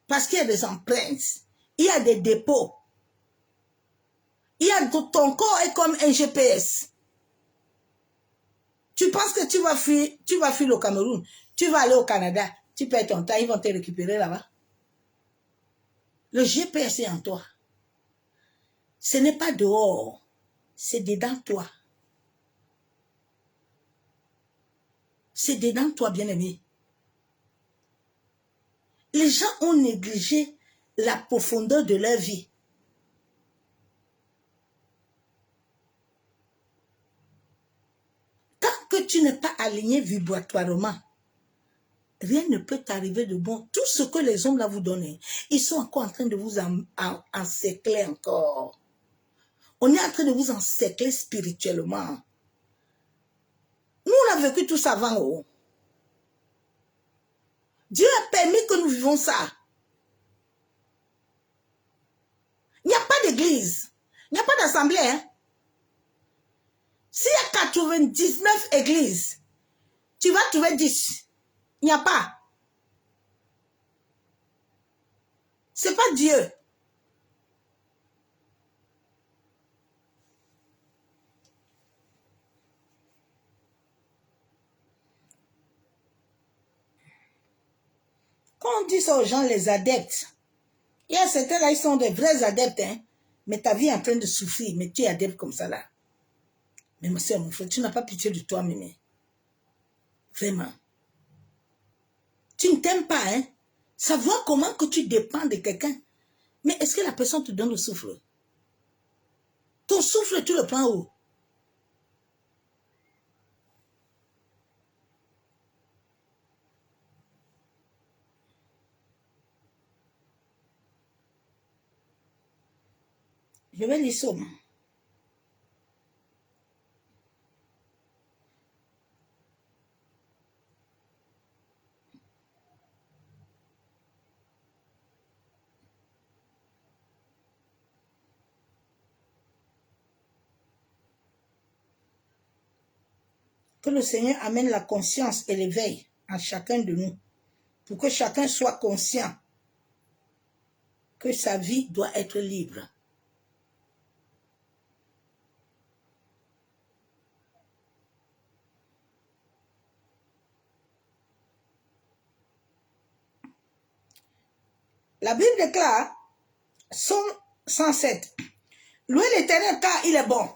Parce qu'il y a des empreintes. Il y a des dépôts. Il y a ton corps est comme un GPS. Tu penses que tu vas fuir au Cameroun. Tu vas aller au Canada. Tu perds ton temps. Ils vont te récupérer là-bas. Le GPS est en toi. Ce n'est pas dehors. C'est dedans toi. C'est dedans toi, bien-aimé. Les gens ont négligé la profondeur de leur vie. Tant que tu n'es pas aligné vibratoirement, rien ne peut t'arriver de bon. Tout ce que les hommes là vous donnent, ils sont encore en train de vous encercler encore. On est en train de vous encercler spirituellement. Nous, on a vécu tout ça avant. Oh. Dieu a permis que nous vivons ça. Il n'y a pas d'église. Il n'y a pas d'assemblée. Hein? S'il y a 99 églises, tu vas trouver 10. Il n'y a pas. Ce n'est pas Dieu. Quand on dit ça aux gens, les adeptes, il y a certains là, ils sont des vrais adeptes, hein, mais ta vie est en train de souffrir, mais tu es adepte comme ça là. Mais ma soeur, mon frère, tu n'as pas pitié de toi, mémé. Vraiment. Tu ne t'aimes pas, hein. Savoir comment que tu dépends de quelqu'un. Mais est-ce que la personne te donne le souffle? Ton souffle, tu le prends où? Je vais lire Somme. Que le Seigneur amène la conscience et l'éveil à chacun de nous. Pour que chacun soit conscient que sa vie doit être libre. La Bible déclare, Somme 107, louez l'Éternel car il est bon,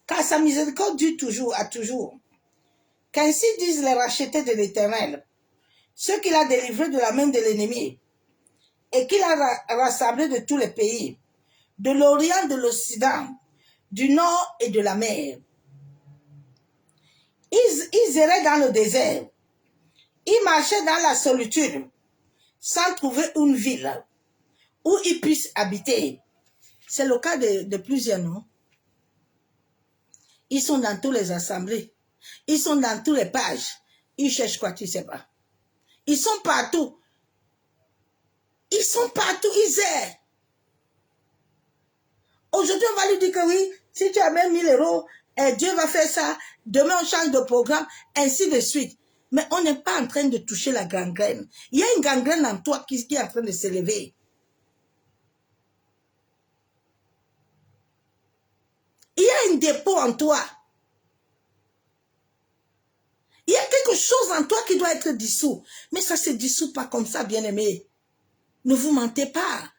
car sa miséricorde dure toujours à toujours. Qu'ainsi disent les rachetés de l'Éternel, ceux qu'il a délivrés de la main de l'ennemi. et qu'il a rassemblé de tous les pays, de l'Orient, de l'Occident, du Nord et de la mer. Ils erraient dans le désert. Ils marchaient dans la solitude, sans trouver une ville où ils puissent habiter. C'est le cas de plusieurs, non? Ils sont dans toutes les assemblées. Ils sont dans toutes les pages. Ils cherchent quoi, tu ne sais pas. Ils sont partout. Ils sont partout, ils errent. Aujourd'hui, on va lui dire que oui, si tu as même 1000 euros, Dieu va faire ça. Demain, on change de programme, ainsi de suite. Mais on n'est pas en train de toucher la gangrène. Il y a une gangrène en toi qui est en train de s'élever. Il y a un dépôt en toi. Il y a quelque chose en toi qui doit être dissous. Mais ça ne se dissout pas comme ça, bien-aimé. Ne vous mentez pas.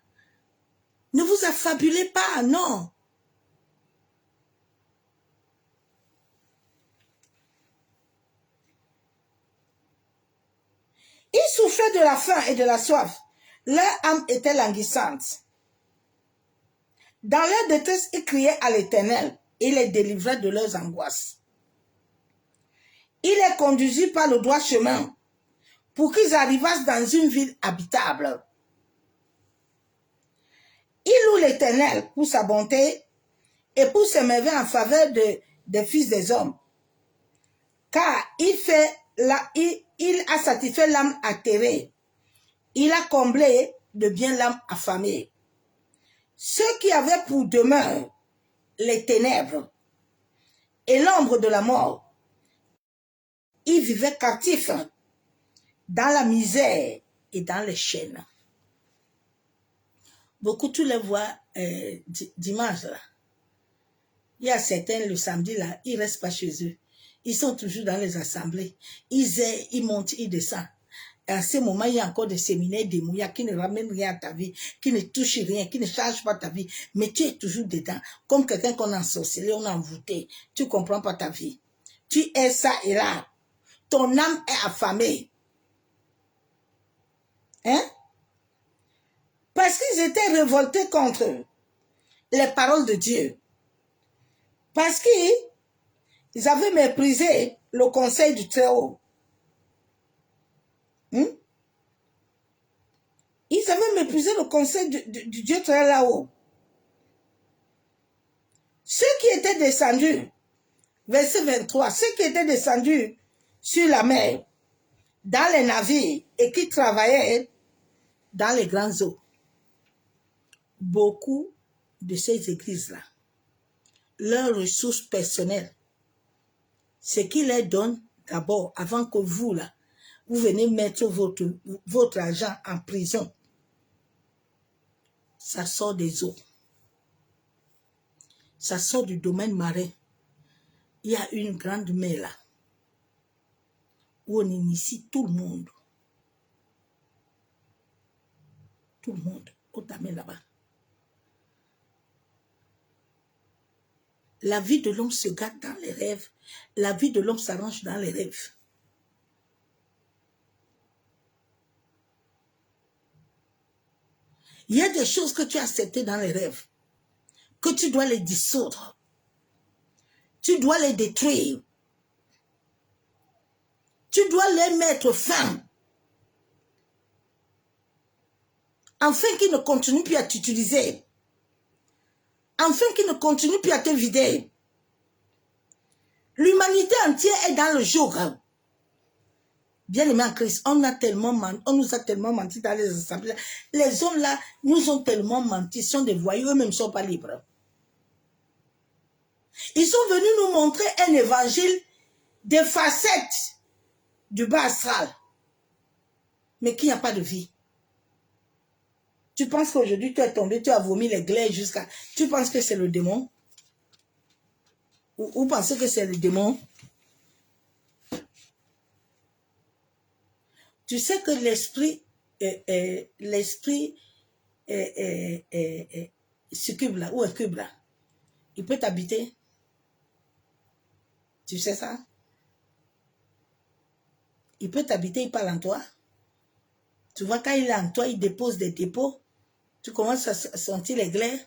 Ne vous affabulez pas, non. Ils souffraient de la faim et de la soif. Leur âme était languissante. Dans leur détresse, ils criaient à l'Éternel et les délivrait de leurs angoisses. Il les conduisit par le droit chemin pour qu'ils arrivassent dans une ville habitable. Il loue l'Éternel pour sa bonté et pour ses merveilles en faveur des fils des hommes. Car il a satisfait l'âme atterrée. Il a comblé de bien l'âme affamée. Ceux qui avaient pour demeure les ténèbres et l'ombre de la mort, ils vivaient captifs dans la misère et dans les chaînes. Beaucoup, tu les vois dimanche, là. Il y a certains, le samedi, là, ils ne restent pas chez eux. Ils sont toujours dans les assemblées. Ils montent, ils descendent. Et à ce moment, il y a encore des séminaires démouillants qui ne ramènent rien à ta vie, qui ne touchent rien, qui ne changent pas ta vie. Mais tu es toujours dedans. Comme quelqu'un qu'on a ensorcelé, on a envoûté. Tu ne comprends pas ta vie. Tu es ça et là. Ton âme est affamée. Hein? Parce qu'ils étaient révoltés contre les paroles de Dieu. Parce qu'ils avaient méprisé le conseil du Très-Haut. Ils avaient méprisé le conseil du Dieu très là-haut. Ceux qui étaient descendus, verset 23, ceux qui étaient descendus sur la mer, dans les navires et qui travaillaient dans les grandes eaux. Beaucoup de ces églises-là, leurs ressources personnelles, ce qu'ils leur donnent d'abord, avant que vous, là, vous venez mettre votre argent en prison, ça sort des eaux. Ça sort du domaine marin. Il y a une grande mer là, où on initie tout le monde. Tout le monde, on t'amène là-bas. La vie de l'homme se gâte dans les rêves. La vie de l'homme s'arrange dans les rêves. Il y a des choses que tu as acceptées dans les rêves, que tu dois les dissoudre. Tu dois les détruire. Tu dois les mettre fin. Afin qu'ils ne continuent plus à t'utiliser. Afin qu'ils ne continuent plus à te vider. L'humanité entière est dans le jour. Bien aimé en Christ, on nous a tellement menti dans les assemblées. Les hommes là nous ont tellement menti, sont des voyous, eux-mêmes ne sont pas libres. Ils sont venus nous montrer un évangile des facettes du bas astral, mais qui n'a pas de vie. Tu penses qu'aujourd'hui tu es tombé, tu as vomi les glaives jusqu'à... Tu penses que c'est le démon? Ou pensez que c'est le démon? Tu sais que l'esprit succube là, ou incube là, il peut t'habiter. Tu sais ça? Il peut t'habiter, il parle en toi. Tu vois, quand il est en toi, il dépose des dépôts. Tu commences à sentir les glaires.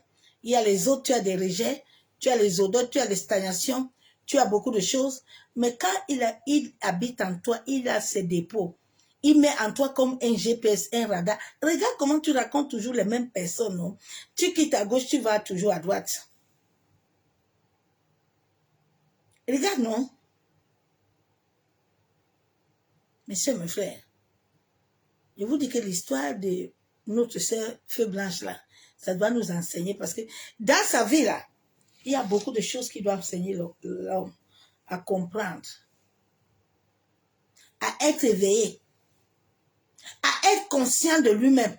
Il y a les autres, tu as des rejets. Tu as les odeurs, tu as des stagnations. Tu as beaucoup de choses. Mais quand il habite en toi, il a ses dépôts. Il met en toi comme un GPS, un radar. Regarde comment tu racontes toujours les mêmes personnes, non? Tu quittes à gauche, tu vas toujours à droite. Regarde, non? Mes soeurs, mes frères, je vous dis que l'histoire de notre sœur Feu Blanche, là, ça doit nous enseigner parce que dans sa vie, là, il y a beaucoup de choses qui doivent enseigner l'homme à comprendre, à être éveillé, à être conscient de lui-même.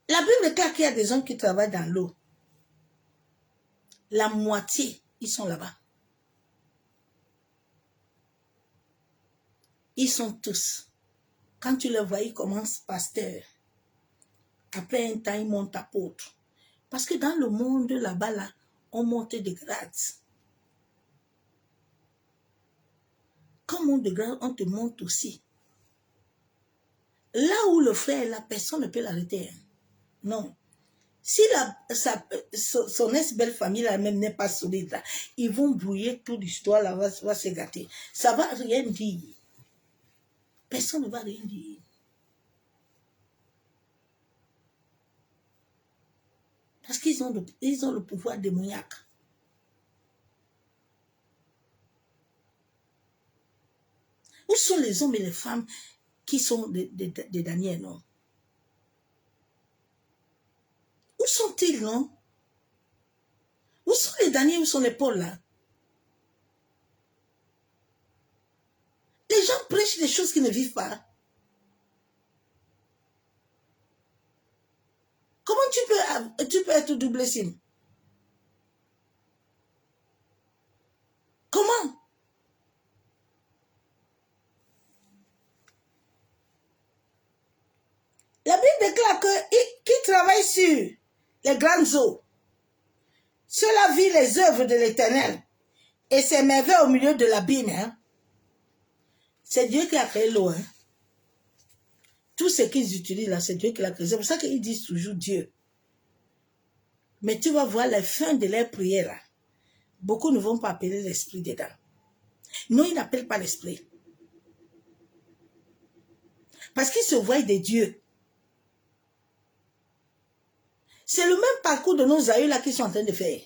La Bible déclare qu'il y a des hommes qui travaillent dans l'eau. La moitié, ils sont là-bas. Ils sont tous. Quand tu les vois, ils commencent pasteur. Après un temps, ils montent apôtre. Parce que dans le monde là-bas, là, on monte de grades. Quand on monte de grades, on te monte aussi. Là où le frère est là, personne ne peut l'arrêter. Non. Si son ex-belle famille là même n'est pas solide là, ils vont brouiller toute l'histoire là, va se gâter. Ça va rien dire. Personne ne va rien dire. Parce qu'ils ont le pouvoir démoniaque. Où sont les hommes et les femmes qui sont des Daniel, non? Où sont-ils, non? Où sont les Daniel, où sont les Paul, là? Les gens prêchent des choses qu'ils ne vivent pas. Comment tu peux être double signe? Comment? La Bible déclare qui travaille sur les grandes eaux, cela vit les œuvres de l'Éternel et ses merveilles au milieu de l'abîme. Hein? C'est Dieu qui a créé l'eau. Hein? Tout ce qu'ils utilisent là, c'est Dieu qui l'a créé. C'est pour ça qu'ils disent toujours Dieu. Mais tu vas voir la fin de leur prière là. Beaucoup ne vont pas appeler l'esprit dedans. Non, ils n'appellent pas l'esprit. Parce qu'ils se voient des dieux. C'est le même parcours de nos aïeux là qu'ils sont en train de faire.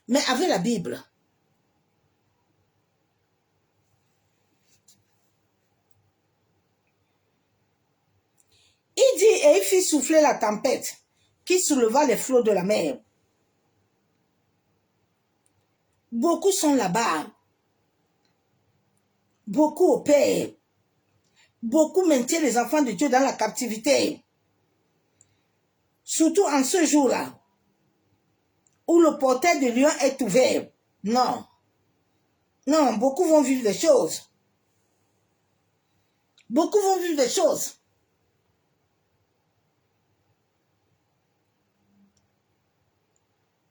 Mais avec la Bible. Il dit, et il fit souffler la tempête qui souleva les flots de la mer. Beaucoup sont là-bas. Beaucoup opèrent. Beaucoup maintiennent les enfants de Dieu dans la captivité. Surtout en ce jour-là, où le portail de Lion est ouvert. Non. Non, beaucoup vont vivre des choses. Beaucoup vont vivre des choses.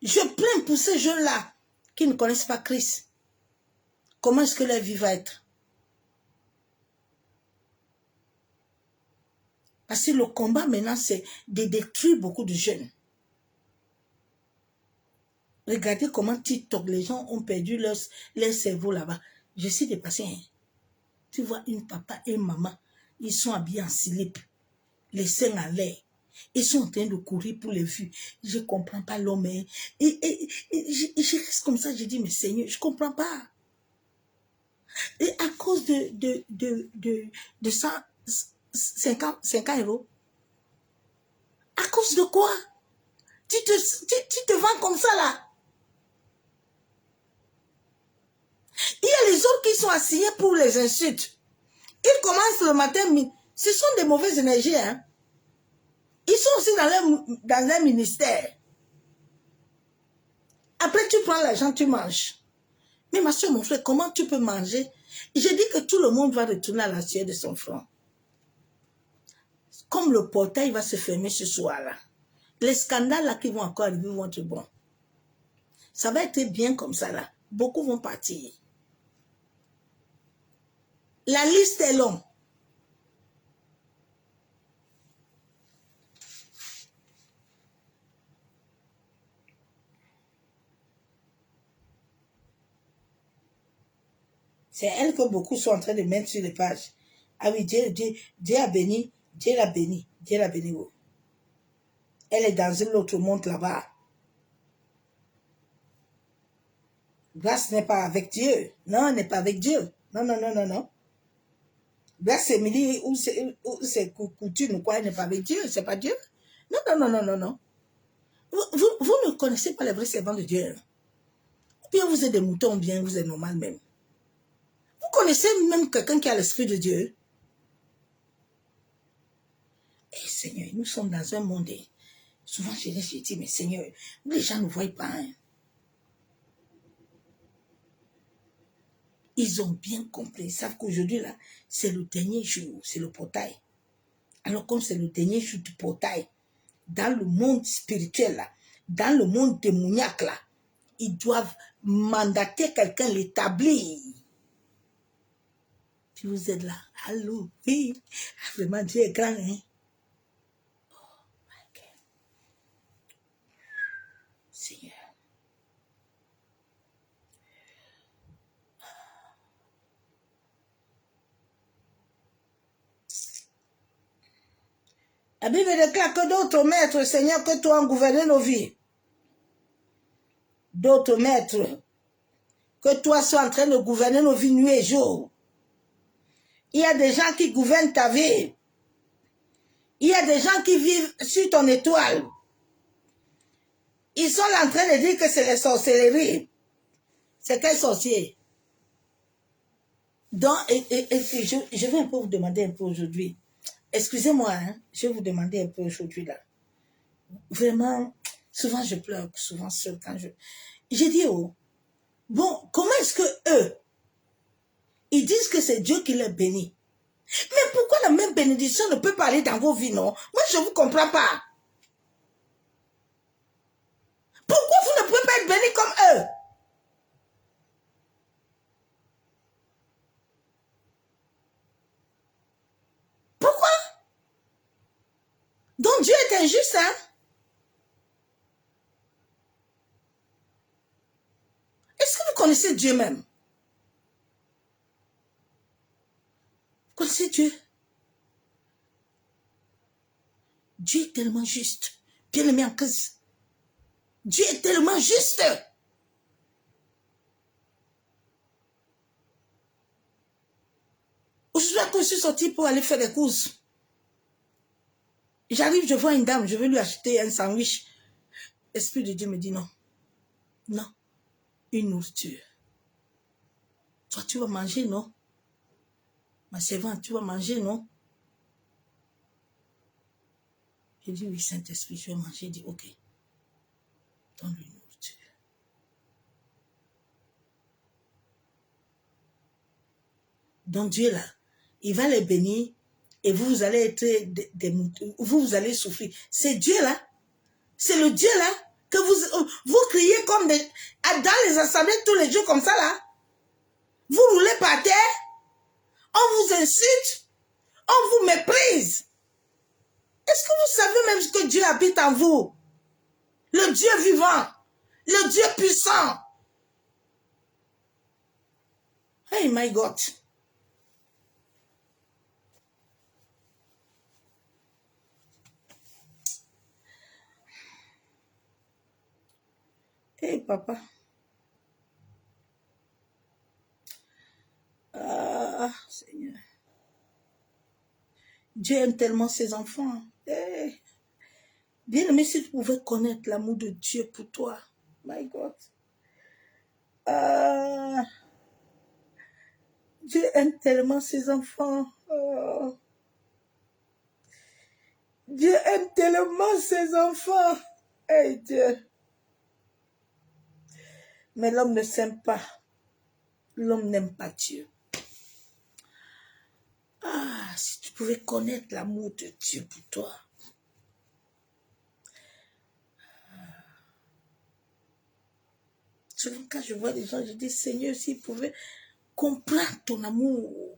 Je plains pour ces jeunes-là qui ne connaissent pas Christ. Comment est-ce que leur vie va être? Parce que le combat maintenant, c'est de détruire beaucoup de jeunes. Regardez comment TikTok, les gens ont perdu leur cerveau là-bas. Je suis dépassée. Hein. Tu vois une papa et une maman, ils sont habillés en slip, les seins en l'air. Ils sont en train de courir pour les vues. Je ne comprends pas l'homme. Et je reste comme ça, je dis, mais Seigneur, je ne comprends pas. Et à cause de 150 €. À cause de quoi? Tu te vends comme ça là. Il y a les autres qui sont assignés pour les insultes. Ils commencent le matin, ce sont des mauvaises énergies. Hein? Ils sont aussi dans leur ministère. Après, tu prends l'argent, tu manges. Mais ma soeur, mon frère, comment tu peux manger? Je dis que tout le monde va retourner à la sueur de son front. Comme le portail va se fermer ce soir-là. Les scandales là qui vont encore arriver vont être bons. Ça va être bien comme ça là. Beaucoup vont partir. La liste est longue. C'est elle que beaucoup sont en train de mettre sur les pages. Ah oui, Dieu a béni, Dieu l'a béni, Dieu l'a béni. Oh. Elle est dans un autre monde là-bas. Grâce n'est pas avec Dieu. Non, elle n'est pas avec Dieu. Non, non, non, non, non. Grâce c'est Émilie ou c'est coutume ou quoi, elle n'est pas avec Dieu, c'est pas Dieu. Non, non, non, non, non, non. Vous ne connaissez pas les vrais servants de Dieu. Ou bien vous êtes des moutons, ou bien vous êtes normal même. Vous connaissez même quelqu'un qui a l'esprit de Dieu. Eh Seigneur, nous sommes dans un monde. Souvent, je dis, mais Seigneur, les gens ne voient pas. Hein. Ils ont bien compris. Ils savent qu'aujourd'hui, là, c'est le dernier jour. C'est le portail. Alors, comme c'est le dernier jour du portail, dans le monde spirituel, là, dans le monde démoniaque, là, ils doivent mandater quelqu'un, l'établir. Puis vous êtes là. Allô, oui. Vraiment, Dieu est grand, hein. Oh, my God. Seigneur. La Bible déclare que d'autres maîtres, Seigneur, que toi, ont gouverné nos vies. D'autres maîtres, que toi sois en train de gouverner nos vies nuit et jour. Il y a des gens qui gouvernent ta vie. Il y a des gens qui vivent sur ton étoile. Ils sont là en train de dire que c'est les sorcelleries. C'est quel sorcier? Donc, je vais un peu vous demander un peu aujourd'hui. Excusez-moi, hein, je vais vous demander un peu aujourd'hui là. Vraiment, souvent je pleure, souvent seul quand je... J'ai dit, oh, bon, comment est-ce que eux, ils disent que c'est Dieu qui les bénit? Mais pourquoi la même bénédiction ne peut pas aller dans vos vies, non? Moi, je ne vous comprends pas. Pourquoi vous ne pouvez pas être bénis comme eux? Pourquoi? Donc Dieu est injuste, hein? Est-ce que vous connaissez Dieu même? Vous connaissez Dieu? Dieu est tellement juste. Bien aimé en Christ. Dieu est tellement juste. Aujourd'hui, je suis sortie pour aller faire des courses. J'arrive, je vois une dame, je veux lui acheter un sandwich. L'Esprit de Dieu me dit non. Non. Une nourriture. Toi, tu vas manger, non? Ma servante, tu vas manger, non? J'ai dit oui, Saint-Esprit, je vais manger. Il dit ok. Donne-lui une nourriture. Donc Dieu là, il va les bénir et vous allez être vous allez souffrir. C'est Dieu là, c'est le Dieu là que vous criez comme dans les assemblées tous les jours comme ça là. Vous roulez par terre, on vous insulte, on vous méprise. Est-ce que vous savez même que Dieu habite en vous? Le Dieu vivant, le Dieu puissant. Hey my God. Hey papa. Ah Seigneur. Dieu aime tellement ses enfants. Hey. Bien aimé, si tu pouvais connaître l'amour de Dieu pour toi. My God. Ah, Dieu aime tellement ses enfants. Oh. Dieu aime tellement ses enfants. Hey Dieu. Mais l'homme ne s'aime pas. L'homme n'aime pas Dieu. Ah, si tu pouvais connaître l'amour de Dieu pour toi. Souvent quand je vois des gens, je dis, Seigneur, s'ils pouvaient comprendre ton amour.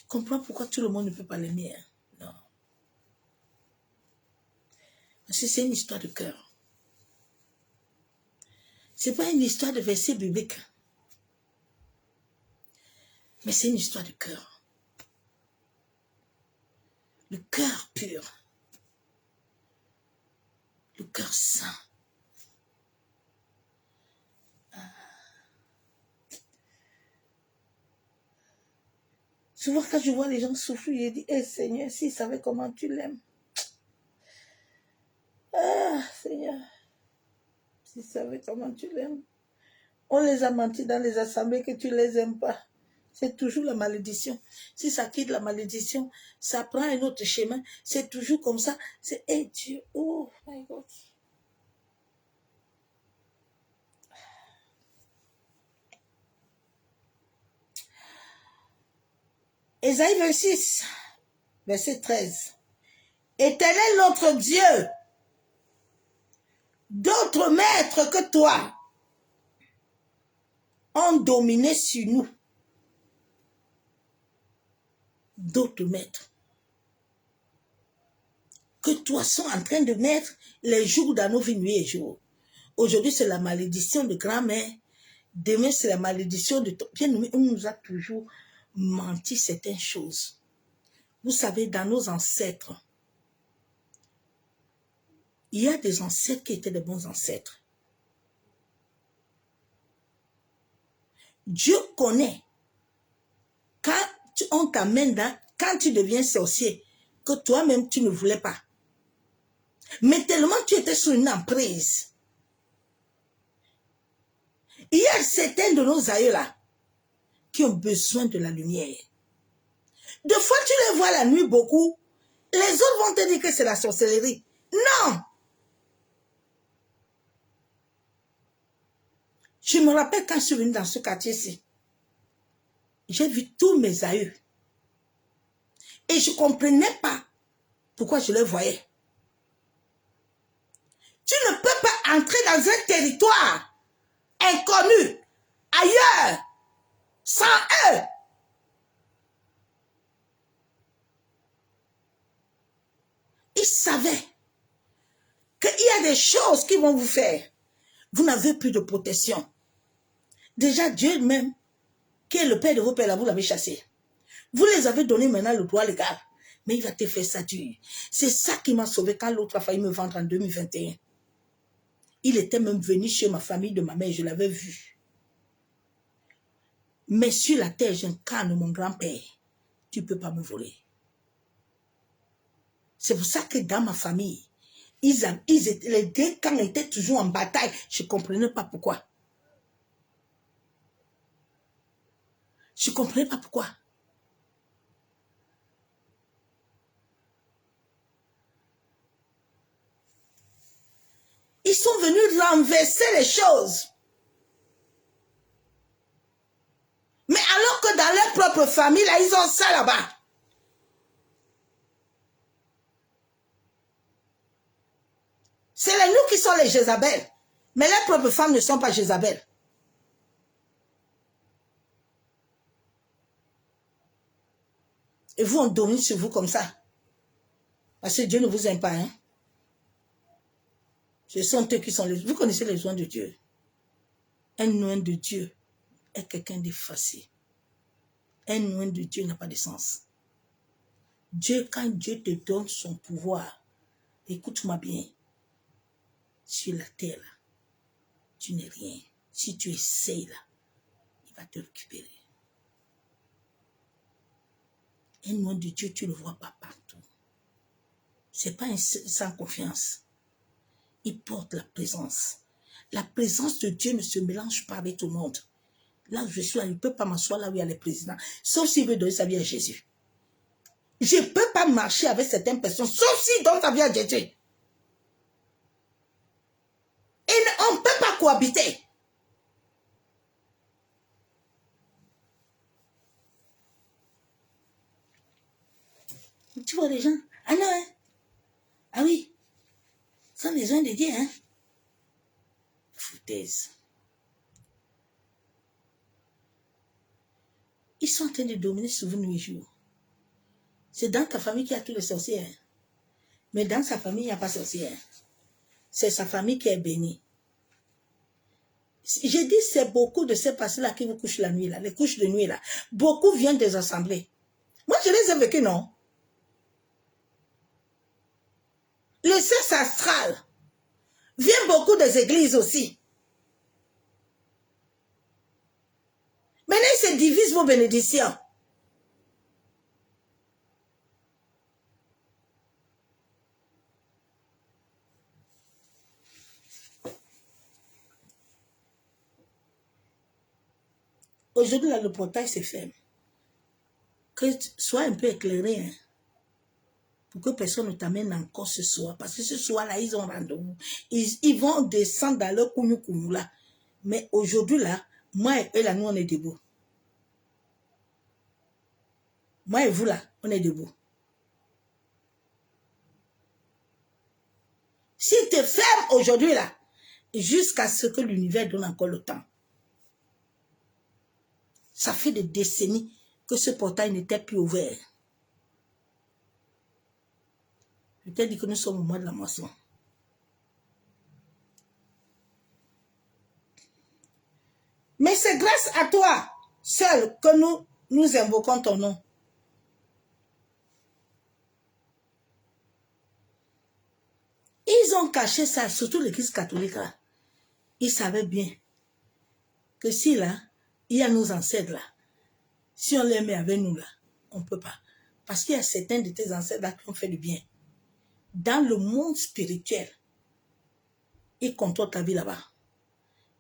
Je comprends pourquoi tout le monde ne peut pas l'aimer. Hein? Non. Parce que c'est une histoire de cœur. Ce n'est pas une histoire de verset biblique. Mais c'est une histoire de cœur. Le cœur pur. Le cœur saint. Souvent, quand je vois les gens souffrir, je dis, hé Seigneur, s'ils savaient comment tu l'aimes. Ah, Seigneur, s'ils savaient comment tu l'aimes. On les a menti dans les assemblées que tu ne les aimes pas. C'est toujours la malédiction. Si ça quitte la malédiction, ça prend un autre chemin. C'est toujours comme ça. C'est, hé Dieu, oh my God. Ésaïe 26, verset 13. Éternel notre Dieu, d'autres maîtres que toi ont dominé sur nous. D'autres maîtres que toi sont en train de mettre les jours dans nos vies, nuit et jour. Aujourd'hui, c'est la malédiction de grand-mère. Demain, c'est la malédiction de ton bien-aimé. On nous a toujours menti certaines choses. Vous savez, dans nos ancêtres, il y a des ancêtres qui étaient des bons ancêtres. Dieu connaît quand on t'amène dans, quand tu deviens sorcier, que toi-même tu ne voulais pas. Mais tellement tu étais sous une emprise. Il y a certains de nos aïeux là qui ont besoin de la lumière. Des fois tu les vois la nuit beaucoup, les autres vont te dire que c'est la sorcellerie. Non! Je me rappelle quand je suis venue dans ce quartier-ci, j'ai vu tous mes aïeux. Et je ne comprenais pas pourquoi je les voyais. Tu ne peux pas entrer dans un territoire inconnu, ailleurs, sans eux. Ils savaient qu'il y a des choses qui vont vous faire. Vous n'avez plus de protection. Déjà, Dieu même, qui est le père de vos pères, là, vous l'avez chassé. Vous les avez donné maintenant le droit légal. Mais il va te faire ça dur. C'est ça qui m'a sauvé quand l'autre a failli me vendre en 2021. Il était même venu chez ma famille de ma mère, je l'avais vu. Mais sur la terre, j'incarne mon grand-père. Tu ne peux pas me voler. C'est pour ça que dans ma famille, les deux camps étaient toujours en bataille. Je ne comprenais pas pourquoi. Je ne comprenais pas pourquoi. Ils sont venus renverser les choses. Mais alors que dans leur propre famille, là, ils ont ça là-bas. C'est les nous qui sont les Jézabel. Mais leurs propres femmes ne sont pas Jézabel. Et vous, on domine sur vous comme ça. Parce que Dieu ne vous aime pas. Hein? Ce sont eux qui sont les... Vous connaissez les oins de Dieu. Un oin de Dieu est quelqu'un d'effacé. Un oin de Dieu n'a pas de sens. Dieu, quand Dieu te donne son pouvoir, écoute-moi bien, sur la terre, là, tu n'es rien. Si tu essayes, là, il va te récupérer. Un nom de Dieu, tu ne le vois pas partout. Ce n'est pas un sans confiance. Il porte la présence. La présence de Dieu ne se mélange pas avec tout le monde. Là où je suis, je ne peux pas m'asseoir là où il y a les présidents, sauf s'il veut donner sa vie à Jésus. Je ne peux pas marcher avec certaines personnes, sauf s'il donne sa vie à Jésus. Et on ne peut pas cohabiter. Tu vois les gens, ah non, hein? Ah oui, sans les gens de Dieu, hein? Foutaise. Ils sont en train de dominer sur vous nuit et jour. C'est dans ta famille qu'il y a tous les sorciers. Hein. Mais dans sa famille, il n'y a pas de sorciers. Hein. C'est sa famille qui est bénie. J'ai dit, c'est beaucoup de ces personnes-là qui vous couchent la nuit, là, les couches de nuit, là. Beaucoup viennent des assemblées. Moi, je les ai vécues, non? Le sexe astral vient beaucoup des églises aussi. Maintenant, ils se divisent vos bénédictions. Aujourd'hui, là, le portail se ferme. Que sois un peu éclairé, hein, pour que personne ne t'amène encore ce soir. Parce que ce soir-là, ils ont rendez-vous. Ils vont descendre dans leur kougnou là. Mais aujourd'hui, là, moi et eux, là, nous, on est debout. Moi et vous, là, on est debout. S'ils te ferment aujourd'hui, là, jusqu'à ce que l'univers donne encore le temps. Ça fait des décennies que ce portail n'était plus ouvert. Je t'ai dit que nous sommes au mois de la moisson. Mais c'est grâce à toi, seul, que nous invoquons ton nom. Ils ont caché ça, surtout l'église catholique là. Ils savaient bien que si là, il y a nos ancêtres là, si on les met avec nous là, on ne peut pas. Parce qu'il y a certains de tes ancêtres là qui ont fait du bien. Dans le monde spirituel, ils contrôlent ta vie là-bas.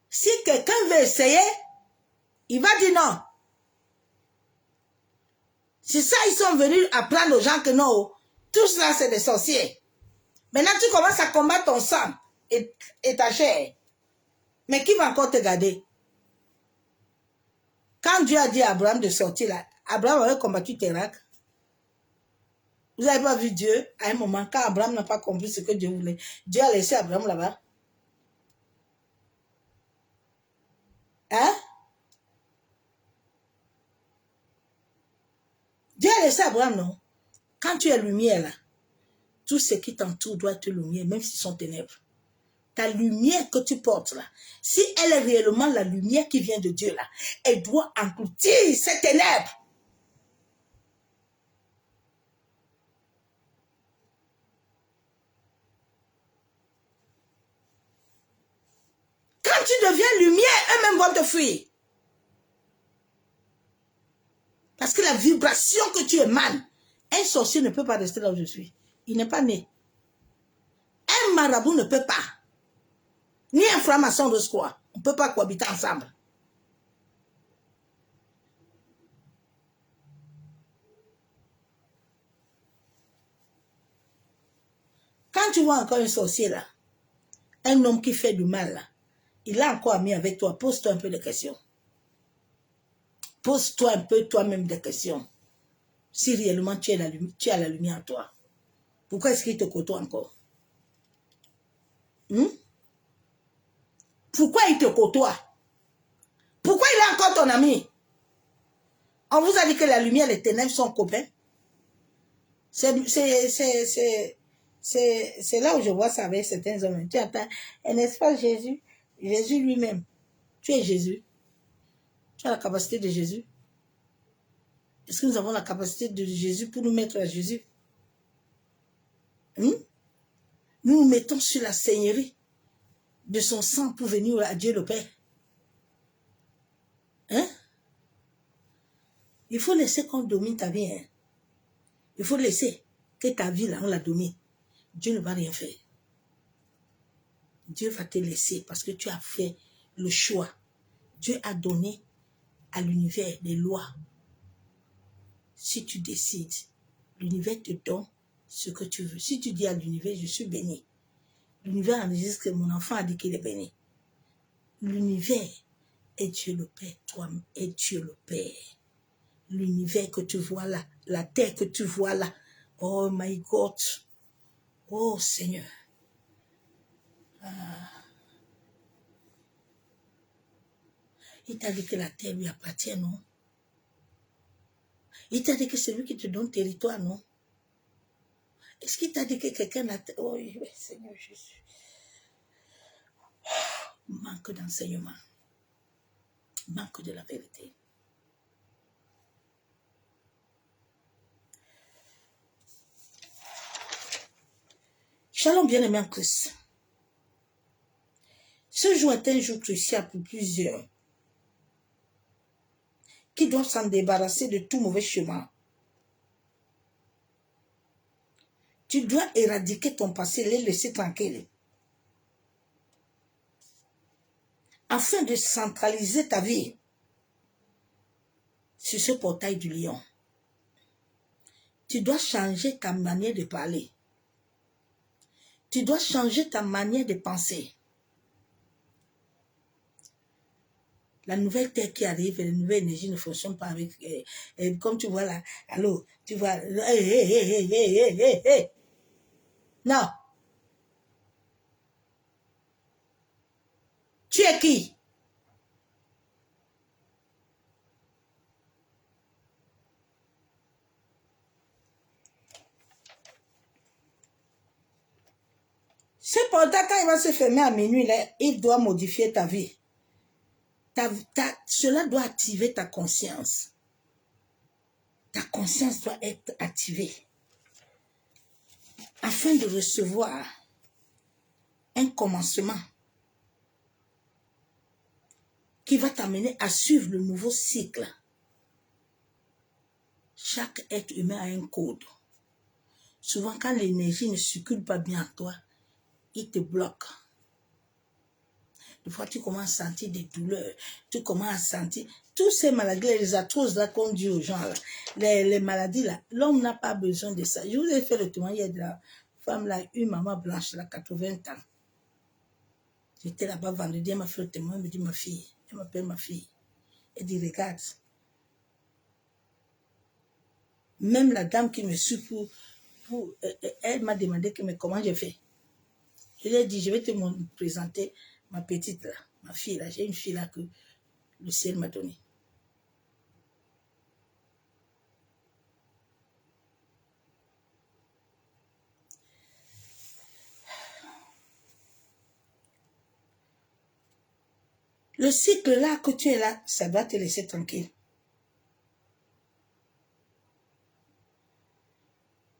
Si quelqu'un veut essayer, il va dire non. C'est ça, ils sont venus apprendre aux gens que non, tout ça c'est des sorciers. Maintenant, tu commences à combattre ton sang et ta chair. Mais qui va encore te garder? Quand Dieu a dit à Abraham de sortir là, Abraham avait combattu Térac. Vous n'avez pas vu Dieu à un moment, quand Abraham n'a pas compris ce que Dieu voulait. Dieu a laissé Abraham là-bas. Hein? Dieu a laissé Abraham, non? Quand tu es lumière là, tout ce qui t'entoure doit être lumière, même s'ils sont ténèbres. Ta lumière que tu portes là, si elle est réellement la lumière qui vient de Dieu là, elle doit engloutir ces ténèbres. Quand tu deviens lumière, eux-mêmes vont te fuir. Parce que la vibration que tu émanes, un sorcier ne peut pas rester là où je suis. Il n'est pas né. Un marabout ne peut pas. Ni un franc-maçon de squat. On ne peut pas cohabiter ensemble. Quand tu vois encore un sorcier là, un homme qui fait du mal là, il a encore ami avec toi, pose-toi un peu de questions. Pose-toi un peu toi-même des questions. Si réellement tu as la lumière en toi. Pourquoi est-ce qu'il te côtoie encore? Pourquoi il te côtoie? Pourquoi il est encore ton ami? On vous a dit que la lumière et les ténèbres sont copains. C'est là où je vois ça avec certains hommes. Tu attends, n'est-ce pas Jésus? Jésus lui-même. Tu es Jésus. Tu as la capacité de Jésus. Est-ce que nous avons la capacité de Jésus pour nous mettre à Jésus? Nous nous mettons sur la seigneurie de son sang pour venir à Dieu le Père. Hein? Il faut laisser qu'on domine ta vie. Hein? Il faut laisser que ta vie, là, on la domine. Dieu ne va rien faire. Dieu va te laisser parce que tu as fait le choix. Dieu a donné à l'univers des lois. Si tu décides, l'univers te donne ce que tu veux. Si tu dis à l'univers, je suis béni. L'univers enregistre que mon enfant a dit qu'il est béni. L'univers est Dieu le Père. Toi est Dieu le Père. L'univers que tu vois là, la terre que tu vois là. Oh my God. Oh Seigneur. Il t'a dit que la terre lui appartient, non? Il t'a dit que c'est lui qui te donne territoire, non? Est-ce qu'il t'a dit que quelqu'un a... Oh oui, Seigneur Jésus. Manque d'enseignement. Manque de la vérité. Shalom, bien-aimé en Christ. Ce jour est un jour crucial pour plusieurs qui doivent s'en débarrasser de tout mauvais chemin. Tu dois éradiquer ton passé, les laisser tranquilles. Afin de centraliser ta vie sur ce portail du lion. Tu dois changer ta manière de parler. Tu dois changer ta manière de penser. La nouvelle terre qui arrive, la nouvelle énergie ne fonctionne pas avec... comme tu vois là, allô, tu vois... Non. Tu es qui? Ce portail, quand il va se fermer à minuit, là, il doit modifier ta vie. Cela doit activer ta conscience. Ta conscience doit être activée. Afin de recevoir un commencement qui va t'amener à suivre le nouveau cycle. Chaque être humain a un code. Souvent, quand l'énergie ne circule pas bien en toi, il te bloque. Des fois, tu commences à sentir des douleurs. Tu commences à sentir... Toutes ces maladies, les arthroses là qu'on dit aux gens, là, les maladies là, l'homme n'a pas besoin de ça. Je vous ai fait le témoignage de la femme là, une maman blanche là, 80 ans. J'étais là-bas vendredi, elle m'a fait le témoin, elle me dit ma fille. Elle m'appelle ma fille. Elle dit, regarde. Même la dame qui me suit elle m'a demandé mais comment j'ai fait. Je lui ai dit, je vais te présenter ma petite là, ma fille là. J'ai une fille là que le ciel m'a donnée. Le cycle là que tu es là, ça doit te laisser tranquille.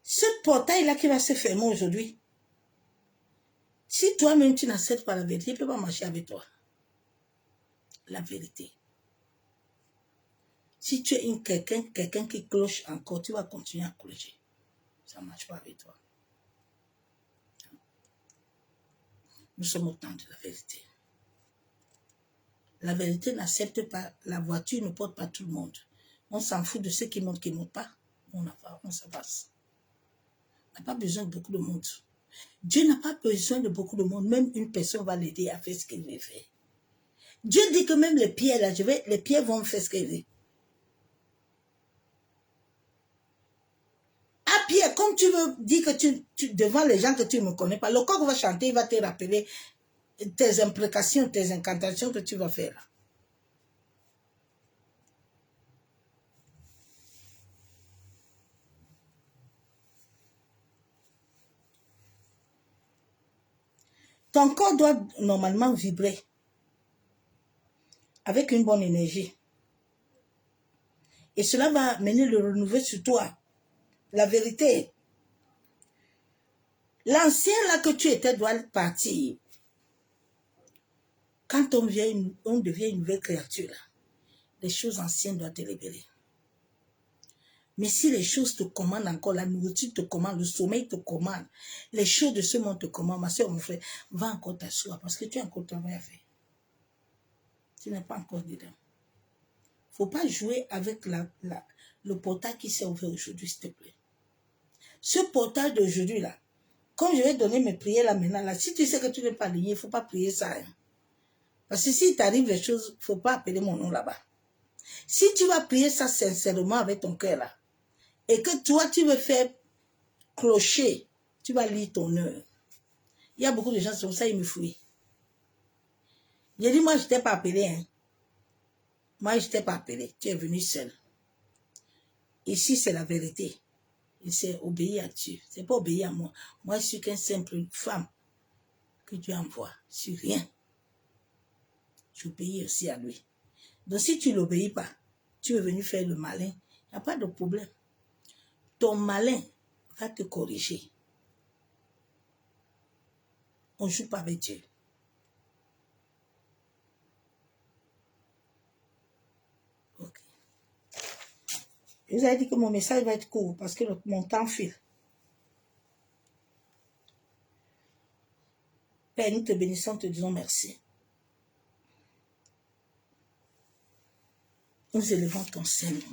Ce portail là qui va se fermer aujourd'hui, si toi-même tu n'acceptes pas la vérité, il ne peut pas marcher avec toi. La vérité. Si tu es quelqu'un qui cloche encore, tu vas continuer à clocher. Ça ne marche pas avec toi. Nous sommes au temps de la vérité. La vérité n'accepte pas, la voiture ne porte pas tout le monde. On s'en fout de ceux qui montent pas. On s'avance. On n'a pas besoin de beaucoup de monde. Dieu n'a pas besoin de beaucoup de monde. Même une personne va l'aider à faire ce qu'il veut faire. Dieu dit que même les pierres, là, les pierres vont faire ce qu'elles veulent. À Pierre, comme tu veux dire que devant les gens que tu ne connais pas, le coq va chanter, il va te rappeler tes imprécations, tes incantations que tu vas faire là. Ton corps doit normalement vibrer avec une bonne énergie. Et cela va amener le renouveau sur toi. La vérité. L'ancien là que tu étais doit partir. Quand on devient une nouvelle créature, là, les choses anciennes doivent te libérer. Mais si les choses te commandent encore, la nourriture te commande, le sommeil te commande, les choses de ce monde te commandent, ma soeur, mon frère, va encore t'asseoir parce que tu as encore travail à faire. Tu n'es pas encore dedans. Il ne faut pas jouer avec le portail qui s'est ouvert aujourd'hui, s'il te plaît. Ce portail d'aujourd'hui, là, comme je vais donner mes prières là maintenant, là, si tu sais que tu n'es pas lié, il ne faut pas prier ça. Hein. Parce que si t'arrive les choses, il ne faut pas appeler mon nom là-bas. Si tu vas prier ça sincèrement avec ton cœur là, et que toi, tu veux faire clocher, tu vas lire ton heure. Il y a beaucoup de gens, c'est comme ça, ils me fuient. J'ai dit, moi, je ne t'ai pas appelé. Hein. Moi, je ne t'ai pas appelé. Tu es venu seul. Ici, c'est la vérité. Et c'est obéir à Dieu. Ce n'est pas obéir à moi. Moi, je suis qu'une simple femme que Dieu envoie. Je suis rien. J'obéis aussi à lui. Donc, si tu ne l'obéis pas, tu es venu faire le malin, il n'y a pas de problème. Ton malin va te corriger. On ne joue pas avec Dieu. Ok. Je vous avais dit que mon message va être court parce que mon temps file. Père, nous te bénissons, te disons merci. Nous élevons ton Seigneur.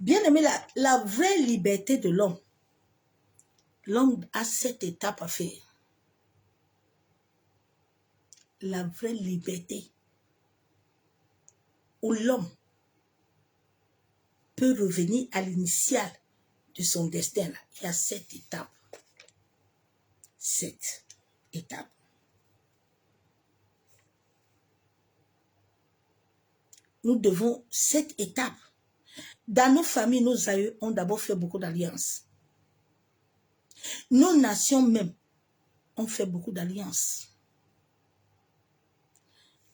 Bien-aimé, la vraie liberté de l'homme, l'homme a cette étape à faire. La vraie liberté où l'homme peut revenir à l'initiale de son destin. Là. Il y a 7 étapes. 7 étapes. Nous devons 7 étapes. Dans nos familles, nos aïeux ont d'abord fait beaucoup d'alliances. Nos nations même ont fait beaucoup d'alliances.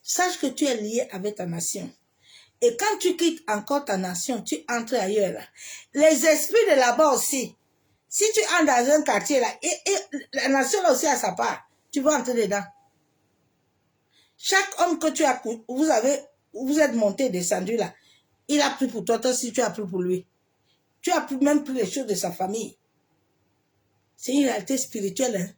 Sache que tu es lié avec ta nation. Et quand tu quittes encore ta nation, tu entres ailleurs. Là. Les esprits de là-bas aussi. Si tu entres dans un quartier là, et la nation là aussi a sa part, tu vas entrer dedans. Chaque homme que tu as, vous êtes monté, descendu là, il a pris pour toi, toi aussi tu as pris pour lui. Tu as même pris les choses de sa famille. C'est une réalité spirituelle. Hein?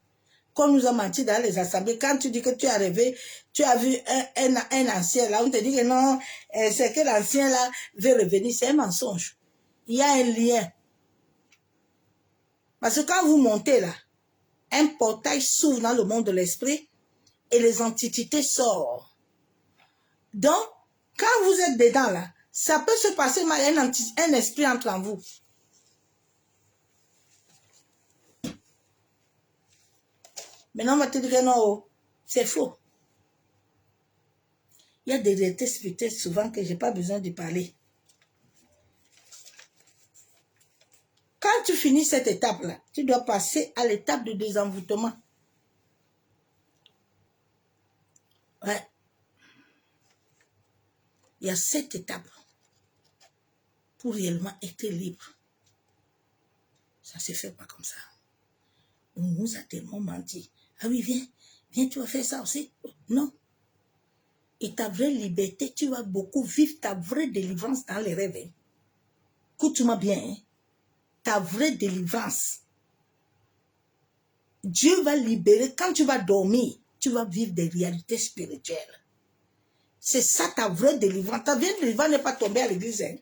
Comme nous avons menti dans les assemblées, quand tu dis que tu as rêvé, tu as vu un ancien là, on te dit que non, c'est que l'ancien là veut revenir, c'est un mensonge. Il y a un lien. Parce que quand vous montez là, un portail s'ouvre dans le monde de l'esprit et les entités sortent. Donc, quand vous êtes dedans là, ça peut se passer mal, un esprit entre en vous. Maintenant, on va te dire que non, c'est faux. Il y a des réalités spirituelles souvent que je n'ai pas besoin de parler. Quand tu finis cette étape-là, tu dois passer à l'étape de désenvoûtement. Ouais. Il y a 7 étapes pour réellement être libre. Ça ne se fait pas comme ça. On nous a tellement menti. Ah oui, viens, tu vas faire ça aussi. Non. Et ta vraie liberté, tu vas beaucoup vivre ta vraie délivrance dans les rêves. Écoute-moi bien. Hein? Ta vraie délivrance. Dieu va libérer. Quand tu vas dormir, tu vas vivre des réalités spirituelles. C'est ça ta vraie délivrance. Ta vraie délivrance n'est pas tombée à l'église. Hein?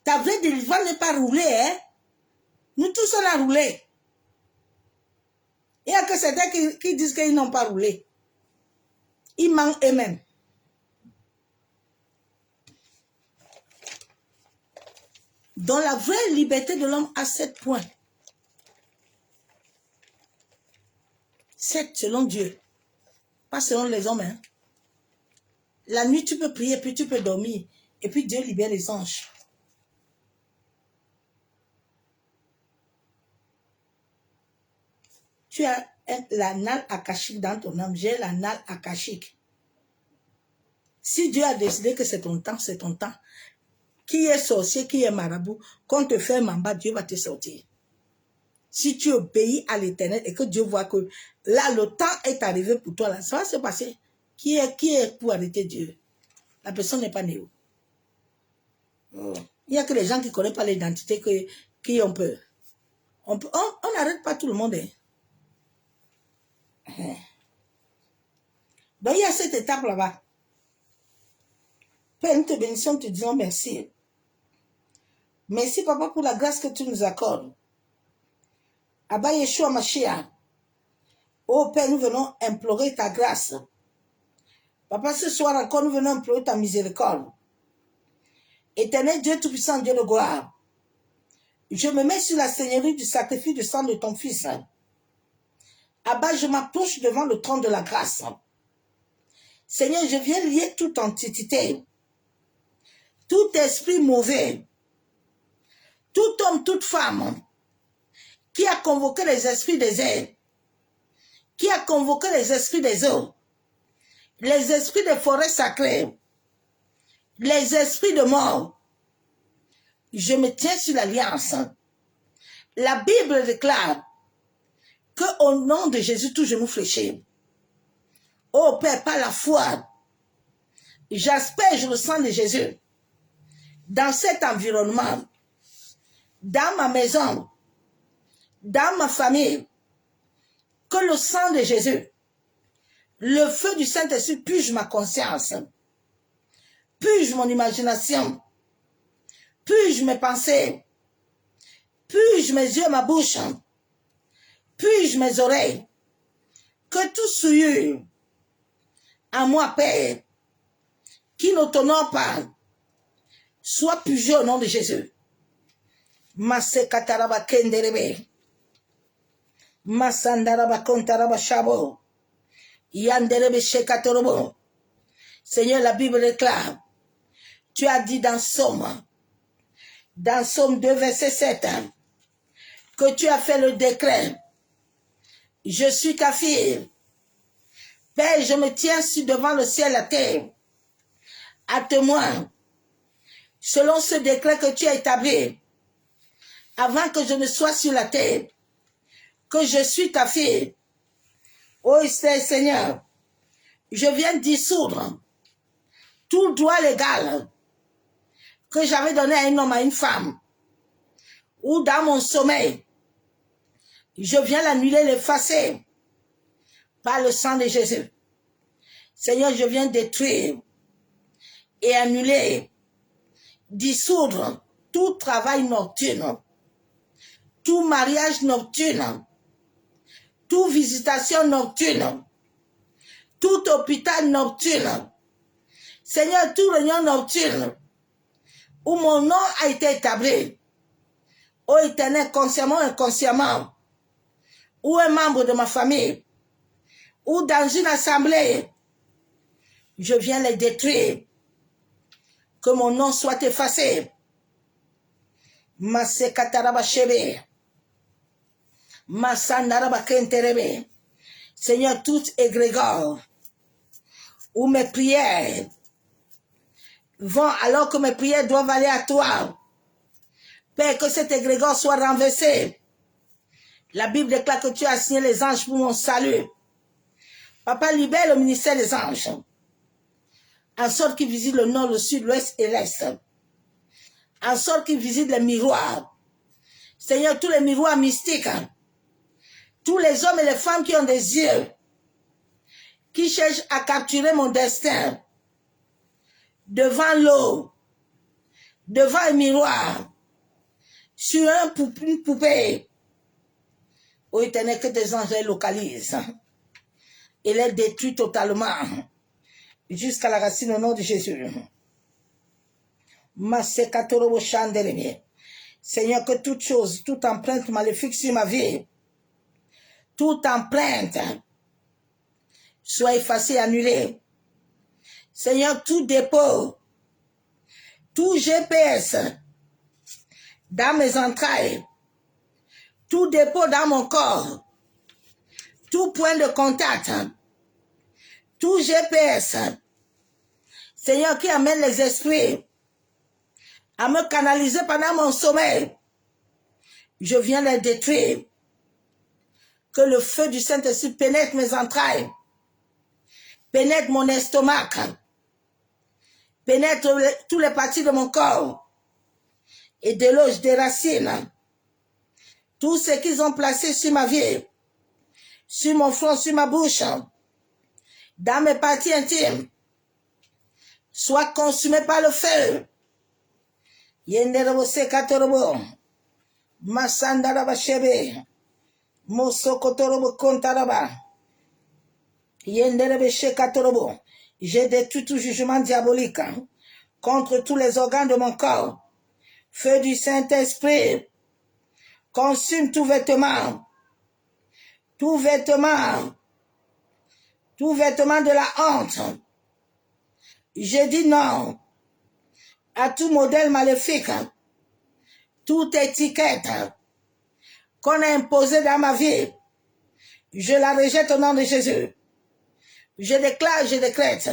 Ta vraie délivrance n'est pas roulée. Hein? Nous tous, on a roulé. Il n'y a que certains qui disent qu'ils n'ont pas roulé. Ils manquent eux-mêmes. Dans la vraie liberté de l'homme à 7 points. 7 selon Dieu. Pas selon les hommes. Hein. La nuit, tu peux prier, puis tu peux dormir. Et puis Dieu libère les anges. Tu as l'anal akashique dans ton âme. J'ai l'anal akashique. Si Dieu a décidé que c'est ton temps, c'est ton temps. Qui est sorcier, qui est marabout, qu'on te fait mamba, Dieu va te sortir. Si tu obéis à l'Éternel et que Dieu voit que là, le temps est arrivé pour toi, là, ça va se passer. Qui est pour arrêter Dieu? La personne n'est pas née. Oh. Il n'y a que les gens qui ne connaissent pas l'identité qui ont peur. On n'arrête pas tout le monde. Hein. Donc, il y a cette étape là-bas. Père, nous te bénissons, te disons merci. Merci, Papa, pour la grâce que tu nous accordes. Abba Yeshua Mashiach. Oh Père, nous venons implorer ta grâce. Papa, ce soir encore, nous venons implorer ta miséricorde. Éternel Dieu Tout-Puissant, Dieu de gloire. Je me mets sur la seigneurie du sacrifice du sang de ton Fils. Abba, je m'approche devant le trône de la grâce. Seigneur, je viens lier toute entité. tout esprit mauvais, tout homme, toute femme, qui a convoqué les esprits des airs, qui a convoqué les esprits des eaux, les esprits des forêts sacrées, les esprits de mort, je me tiens sur l'alliance. La Bible déclare que au nom de Jésus, tout genou fléché. Oh Père, par la foi, j'asperge le sang de Jésus dans cet environnement, dans ma maison, dans ma famille, que le sang de Jésus, le feu du Saint-Esprit purge ma conscience, purge mon imagination, purge mes pensées, purge mes yeux, ma bouche, purge mes oreilles, que tout souillure à moi, Père, qui ne t'honore pas, soit purgé au nom de Jésus. Masekataraba kenderebe, masandaraba kontaraba shabo, yanderebe shekatorobo. Seigneur, la Bible déclare, tu as dit dans Somme 2, verset 7, que tu as fait le décret. Je suis ta fille. Père, je me tiens devant le ciel et la terre, à témoin, selon ce décret que tu as établi, avant que je ne sois sur la terre, que je suis ta fille. Ô Seigneur, je viens dissoudre tout droit légal que j'avais donné à un homme, à une femme, ou dans mon sommeil. Je viens l'annuler, l'effacer par le sang de Jésus. Seigneur, je viens détruire et annuler, dissoudre tout travail nocturne, tout mariage nocturne, toute visitation nocturne, tout hôpital nocturne, Seigneur, tout réunion nocturne où mon nom a été établi, ô Éternel, consciemment et inconsciemment, ou un membre de ma famille, ou dans une assemblée, je viens les détruire, que mon nom soit effacé. Masekataraba shebe, masandaraba kenterebe. Seigneur, tout égrégore, où mes prières vont alors que mes prières doivent aller à toi. Père, que cet égrégore soit renversé. La Bible déclare que tu as signé les anges pour mon salut. Papa, libère le ministère des anges, en sorte qu'ils visitent le nord, le sud, l'ouest et l'est, en sorte qu'ils visitent les miroirs. Seigneur, tous les miroirs mystiques, tous les hommes et les femmes qui ont des yeux, qui cherchent à capturer mon destin, devant l'eau, devant un miroir, sur une poupée. Ô Éternel, que tes anges les localisent et les détruisent totalement jusqu'à la racine au nom de Jésus. Seigneur, que toute chose, toute empreinte maléfique sur ma vie, toute empreinte soit effacée, annulée. Seigneur, tout dépôt, tout GPS dans mes entrailles, tout dépôt dans mon corps, tout point de contact, tout GPS, Seigneur, qui amène les esprits à me canaliser pendant mon sommeil, je viens les détruire. Que le feu du Saint-Esprit pénètre mes entrailles, pénètre mon estomac, pénètre toutes les parties de mon corps et déloge des racines tout ce qu'ils ont placé sur ma vie, sur mon front, sur ma bouche, dans mes parties intimes, soit consumé par le feu. Yenderebo sekatorobo, masandaraba shebe, mosokotorobo kontaraba, yenderebe shekatorobo. J'ai détruit tout jugement diabolique contre tous les organes de mon corps. Feu du Saint-Esprit, consume tout vêtement, tout vêtement, tout vêtement de la honte. Je dis non. à tout modèle maléfique, toute étiquette qu'on a imposée dans ma vie, je la rejette au nom de Jésus. Je déclare, je décrète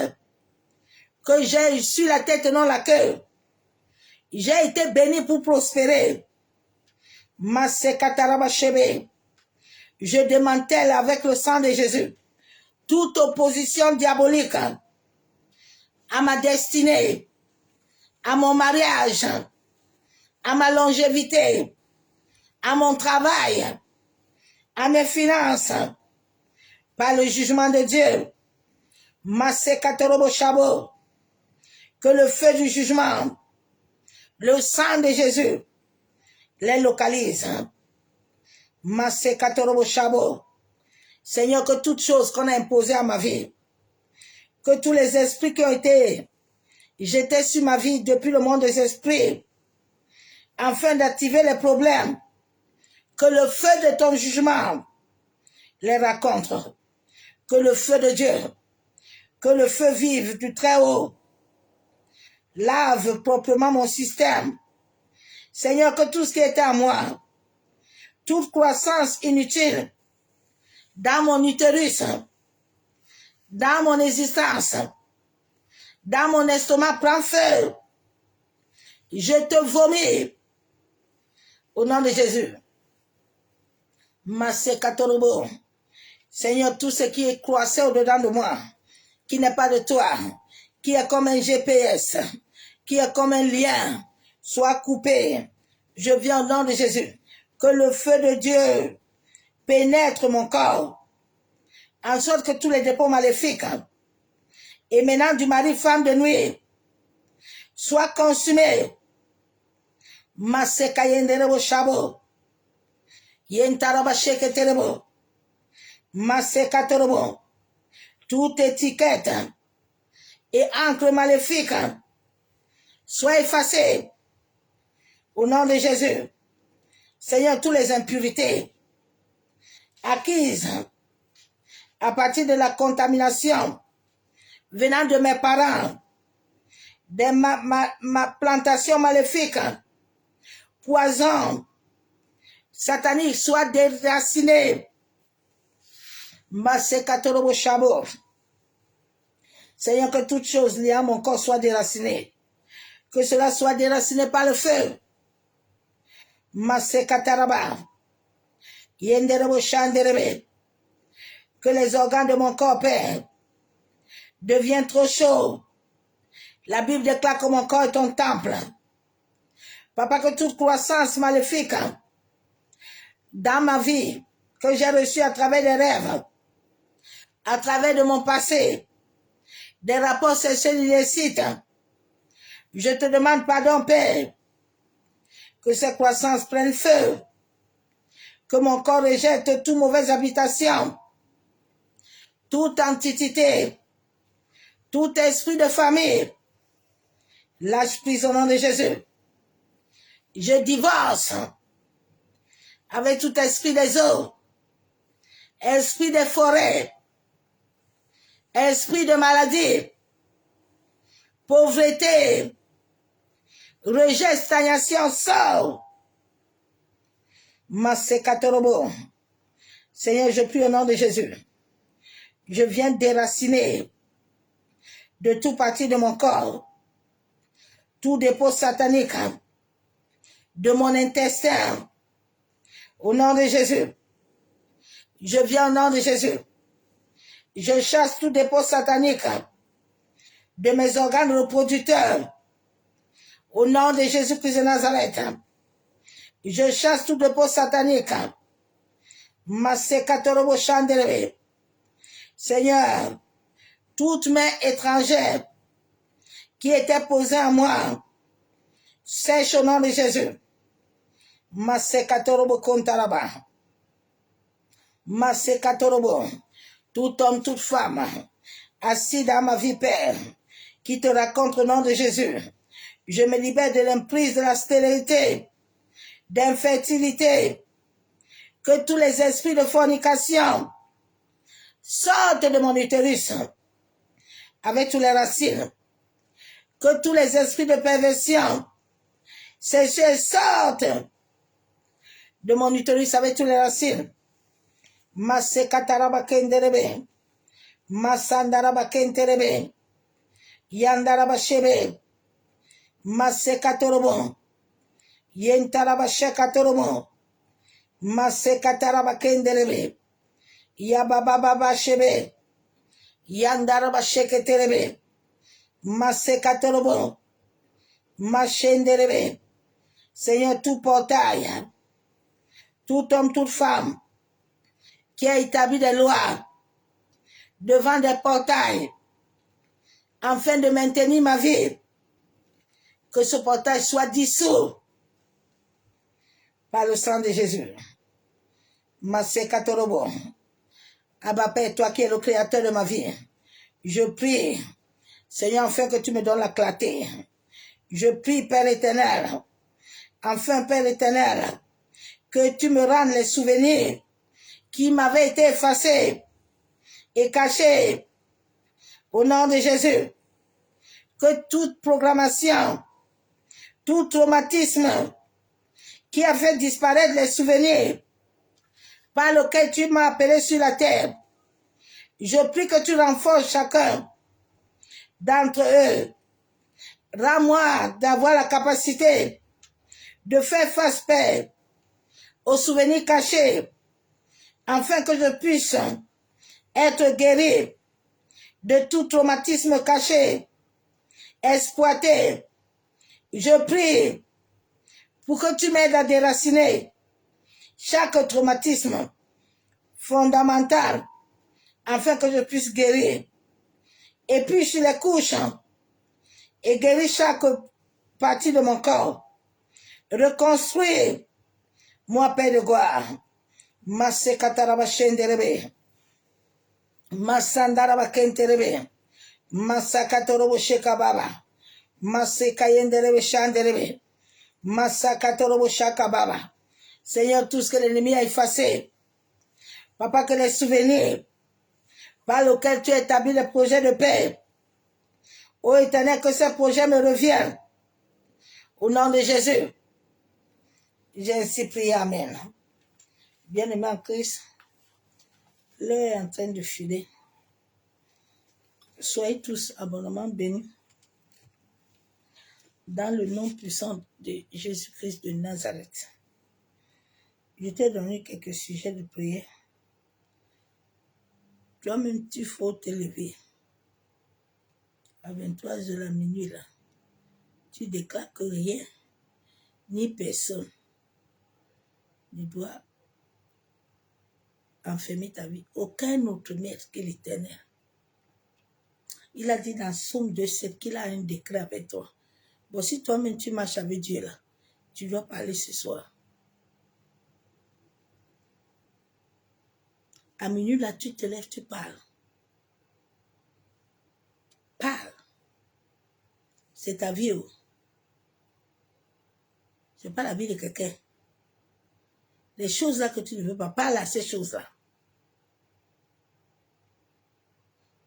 que j'ai sur la tête et non la queue. J'ai été béni pour prospérer. Je démantèle avec le sang de Jésus toute opposition diabolique à ma destinée, à mon mariage, à ma longévité, à mon travail, à mes finances, par le jugement de Dieu. Que le feu du jugement, le sang de Jésus, les localise. Seigneur, que toutes choses qu'on a imposées à ma vie, que tous les esprits qui ont été jetés sur ma vie depuis le monde des esprits, afin d'activer les problèmes, que le feu de ton jugement les raconte, que le feu de Dieu, que le feu vive du Très-Haut lave proprement mon système. Seigneur, que tout ce qui était à moi, toute croissance inutile dans mon utérus, dans mon existence, dans mon estomac prend feu. Je te vomis au nom de Jésus. Masekatorobo. Seigneur, tout ce qui est croissé au-dedans de moi, qui n'est pas de toi, qui est comme un GPS, qui est comme un lien, soit coupé. Je viens au nom de Jésus. Que le feu de Dieu pénètre mon corps, en sorte que tous les dépôts maléfiques émanant du mari, femme de nuit, soient consumés. Masekayenderebo shabo. Yentaraba sheketerebo. Masekaterebo. Toute étiquette et encre maléfique soit effacée au nom de Jésus. Seigneur, toutes les impurités acquises à partir de la contamination venant de mes parents, de ma plantation maléfique, poison satanique, soit déraciné. Seigneur, que toute chose liée à mon corps soit déracinée. Que cela soit déraciné par le feu. Que les organes de mon corps, Père, deviennent trop chauds. La Bible déclare que mon corps est ton temple. Papa, que toute croissance maléfique dans ma vie, que j'ai reçue à travers des rêves, à travers de mon passé, des rapports sexuels illicites, je te demande pardon, Père, que ces croissances prennent feu, que mon corps rejette toute mauvaise habitation, toute entité, tout esprit de famille, lâche prise au nom de Jésus. Je divorce avec tout esprit des eaux, esprit des forêts, esprit de maladie, pauvreté, rejet, stagnation, sort. Masekatorobo. Seigneur, je prie au nom de Jésus. Je viens déraciner de tout parti de mon corps, tout dépôt satanique de mon intestin. Au nom de Jésus. Je viens au nom de Jésus. Je chasse tout dépôt satanique de mes organes reproducteurs. Au nom de Jésus-Christ de Nazareth. Je chasse tout dépôt satanique. Masekatorobo Chandere. Seigneur, toute main étrangère qui était posée à moi, sèche au nom de Jésus. Masekatorobo Kontaraba. Masekatorobo. Tout homme, toute femme, assis dans ma vie, Père, qui te raconte au nom de Jésus. Je me libère de l'emprise de la stérilité, d'infertilité, que tous les esprits de fornication sortent de mon utérus avec toutes les racines, que tous les esprits de perversion sortent de mon utérus avec tous les racines. Masekataraba kenderebe. Masandaraba kenterebe. Yandaraba shebe. Masekatorobo. Yentaraba shekatorobo. Masekataraba kenderebe. Yabababa shebe. Yandaraba sheketerebe. Masekatorobo. Machenderebe. Seigneur, tout portail, tout homme, toute femme qui a établi des lois devant des portails afin de maintenir ma vie, que ce portail soit dissous par le sang de Jésus. Masekatorobo. Abba Père, toi qui es le créateur de ma vie, je prie, Seigneur, afin que tu me donnes la clarté. Je prie, Père éternel, enfin, Père éternel, que tu me rendes les souvenirs qui m'avaient été effacés et cachés au nom de Jésus. Que toute programmation, tout traumatisme qui a fait disparaître les souvenirs par lesquels tu m'as appelé sur la terre, je prie que tu renforces chacun d'entre eux. Rends-moi d'avoir la capacité de faire face, Père, aux souvenirs cachés, afin que je puisse être guéri de tout traumatisme caché, exploité. Je prie pour que tu m'aides à déraciner chaque traumatisme fondamental, afin que je puisse guérir. Et puis sur les couches, et guérir chaque partie de mon corps. Reconstruire, moi, Père de gloire. Masekataraba shenderebe. Masandaraba kenterebe. Masakatorobo shekababa. Masekayenderebe shanderebe. Masakatorobo shakababa. Seigneur, tout ce que l'ennemi a effacé, Papa, que les souvenirs par lesquels tu as établi le projet de paix, ô Éternel, que ce projet me revienne. Au nom de Jésus, j'ai ainsi prié. Amen. Bien-aimé en Christ, l'heure est en train de filer. Soyez tous abondamment bénis dans le nom puissant de Jésus-Christ de Nazareth. Je t'ai donné quelques sujets de prière. Toi-même, tu faut te lever. À 23h la minuit, là, tu déclares que rien, ni personne, ne doit enfermer ta vie. Aucun autre maître que l'Éternel. Il a dit dans Somme 2,7 qu'il a un décret avec toi. Bon, si toi-même tu marches avec Dieu là, tu dois parler ce soir. À minuit là, tu te lèves, tu parles. Parle. C'est ta vie. Oh. C'est pas la vie de quelqu'un. Les choses là que tu ne veux pas, parle à ces choses-là.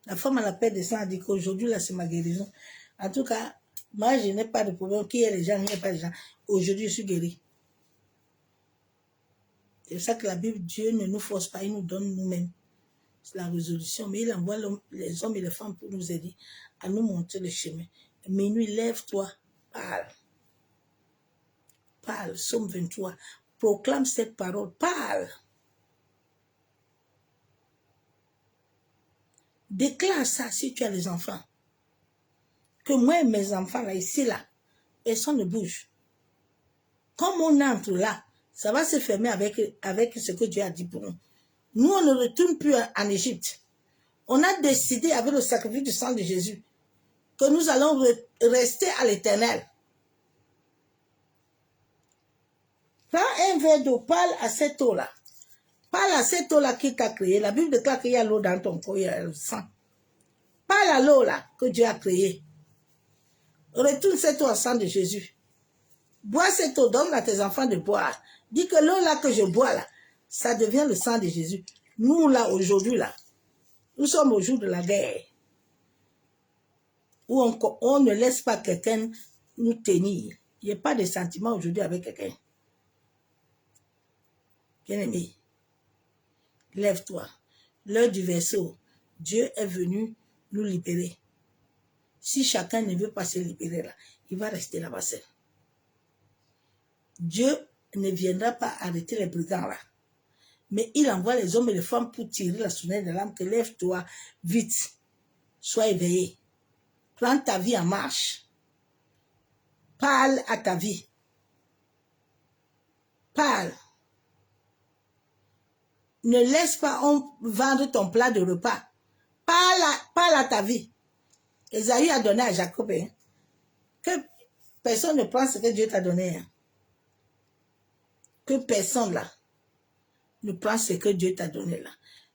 La femme à la paix des sangs a dit qu'aujourd'hui là, c'est ma guérison. En tout cas, moi, je n'ai pas de problème. Qui est les gens, il n'y a pas de gens. Aujourd'hui, je suis guérie. C'est ça que la Bible, Dieu ne nous force pas, il nous donne nous-mêmes. C'est la résolution. Mais il envoie les hommes et les femmes pour nous aider à nous montrer le chemin. Minuit, lève-toi, parle. Parle, Psaume 23. Proclame cette parole, parle. Déclare ça si tu as des enfants. Que moi et mes enfants, là, ici, là, personne ne bouge. Comme on entre là, ça va se fermer avec ce que Dieu a dit pour nous. Nous, on ne retourne plus en Égypte. On a décidé, avec le sacrifice du sang de Jésus, que nous allons rester à l'Éternel. Prends un verre d'eau, parle à cette eau-là. Parle à cette eau-là qui t'a créé. La Bible déclare qu'il y a l'eau dans ton corps, il y a le sang. Parle à l'eau-là que Dieu a créée. Retourne cette eau au sang de Jésus. Bois cette eau, donne à tes enfants de boire. Dis que l'eau là que je bois là, ça devient le sang de Jésus. Nous là, aujourd'hui là, nous sommes au jour de la guerre. où on ne laisse pas quelqu'un nous tenir. Il n'y a pas de sentiment aujourd'hui avec quelqu'un. Bien-aimé, lève-toi. L'heure du verseau, Dieu est venu nous libérer. Si chacun ne veut pas se libérer là, il va rester là-bas seul. Dieu ne viendra pas arrêter les brigands là. Mais il envoie les hommes et les femmes pour tirer la sonnette de l'âme que lève-toi vite. Sois éveillé. Prends ta vie en marche. Parle à ta vie. Parle. Ne laisse pas vendre ton plat de repas. Parle à ta vie. Esaïe a donné à Jacob que personne ne prend ce que Dieu t'a donné. Que personne là ne prend ce que Dieu t'a donné là.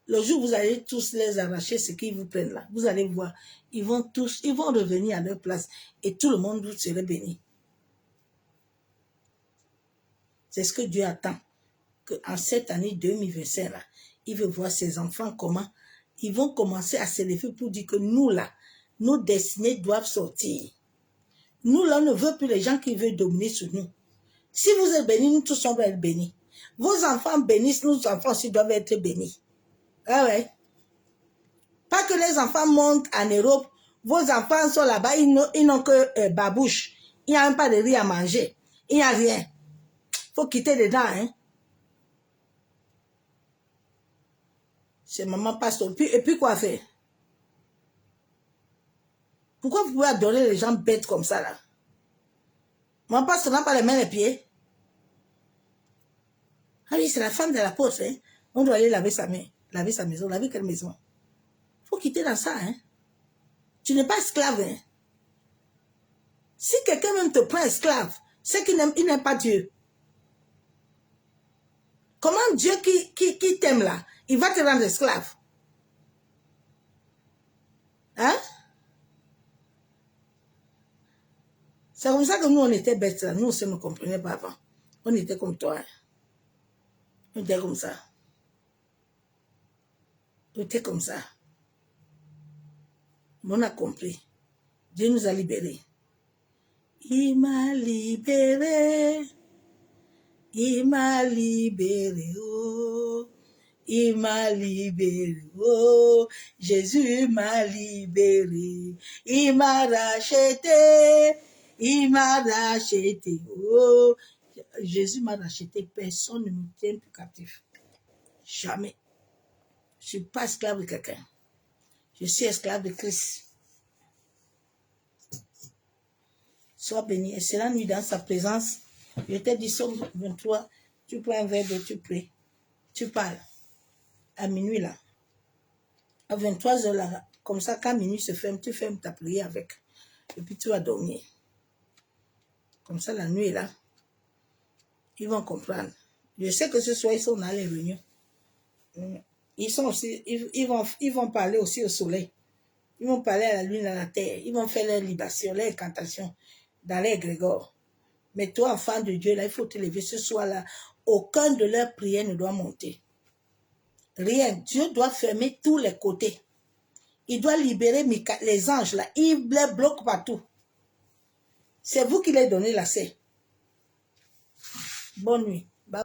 Le jour où vous allez tous les arracher ce qu'ils vous prennent là, vous allez voir, ils vont revenir à leur place et tout le monde vous sera béni. C'est ce que Dieu attend. Qu'en cette année 2025 là, il veut voir ses enfants comment ils vont commencer à s'élever pour dire que nous là, nos destinées doivent sortir. Nous là, on ne veut plus les gens qui veulent dominer sur nous. Si vous êtes bénis, nous tous on doit être bénis. Vos enfants bénissent, nos enfants aussi doivent être bénis. Ah ouais. Pas que les enfants montent en Europe, vos enfants sont là-bas, ils n'ont que babouche. Il n'y a même pas de riz à manger. Il n'y a rien. Il faut quitter dedans, hein. C'est maman pasteur. Et puis quoi faire? Pourquoi vous pouvez adorer les gens bêtes comme ça là? Maman pasteur n'a pas les mains et les pieds. Ah oui, c'est la femme de la poste, hein. On doit aller laver sa main, laver sa maison. Laver quelle maison? Il faut quitter dans ça, hein. Tu n'es pas esclave, hein. Si quelqu'un même te prend esclave, c'est qu'il n'aime pas Dieu. Comment Dieu qui t'aime là, il va te rendre esclave? Hein? C'est comme ça que nous, on était bêtes là. Nous aussi, on ne comprenait pas avant. On était comme toi. Hein. On était comme ça. On était comme ça. Mais on a compris. Dieu nous a libérés. Il m'a libéré. Il m'a libéré. Oh. Il m'a libéré. Oh. Jésus m'a libéré. Il m'a racheté. Il m'a racheté. Oh. Jésus m'a racheté. Personne ne me tient plus captif. Jamais. Je ne suis pas esclave de quelqu'un. Je suis esclave de Christ. Sois béni. Et c'est la nuit dans sa présence. Je t'ai dit, Somme 23, tu prends un verre d'eau, tu pries. Tu parles. À minuit là. À 23h là. Comme ça, quand minuit se ferme, tu fermes ta prière avec. Et puis tu vas dormir. Comme ça, la nuit là. Ils vont comprendre. Je sais que ce soir, ils sont dans les réunions. Ils sont aussi, ils vont parler aussi au soleil. Ils vont parler à la lune, à la terre. Ils vont faire leurs libations, leurs incantations dans les égrégores. Mais toi, enfant de Dieu, là, il faut te lever ce soir-là. Aucun de leurs prières ne doit monter. Rien. Dieu doit fermer tous les côtés. Il doit libérer les anges, là. Il les bloque partout. C'est vous qui les donnez l'accès. Bonne nuit.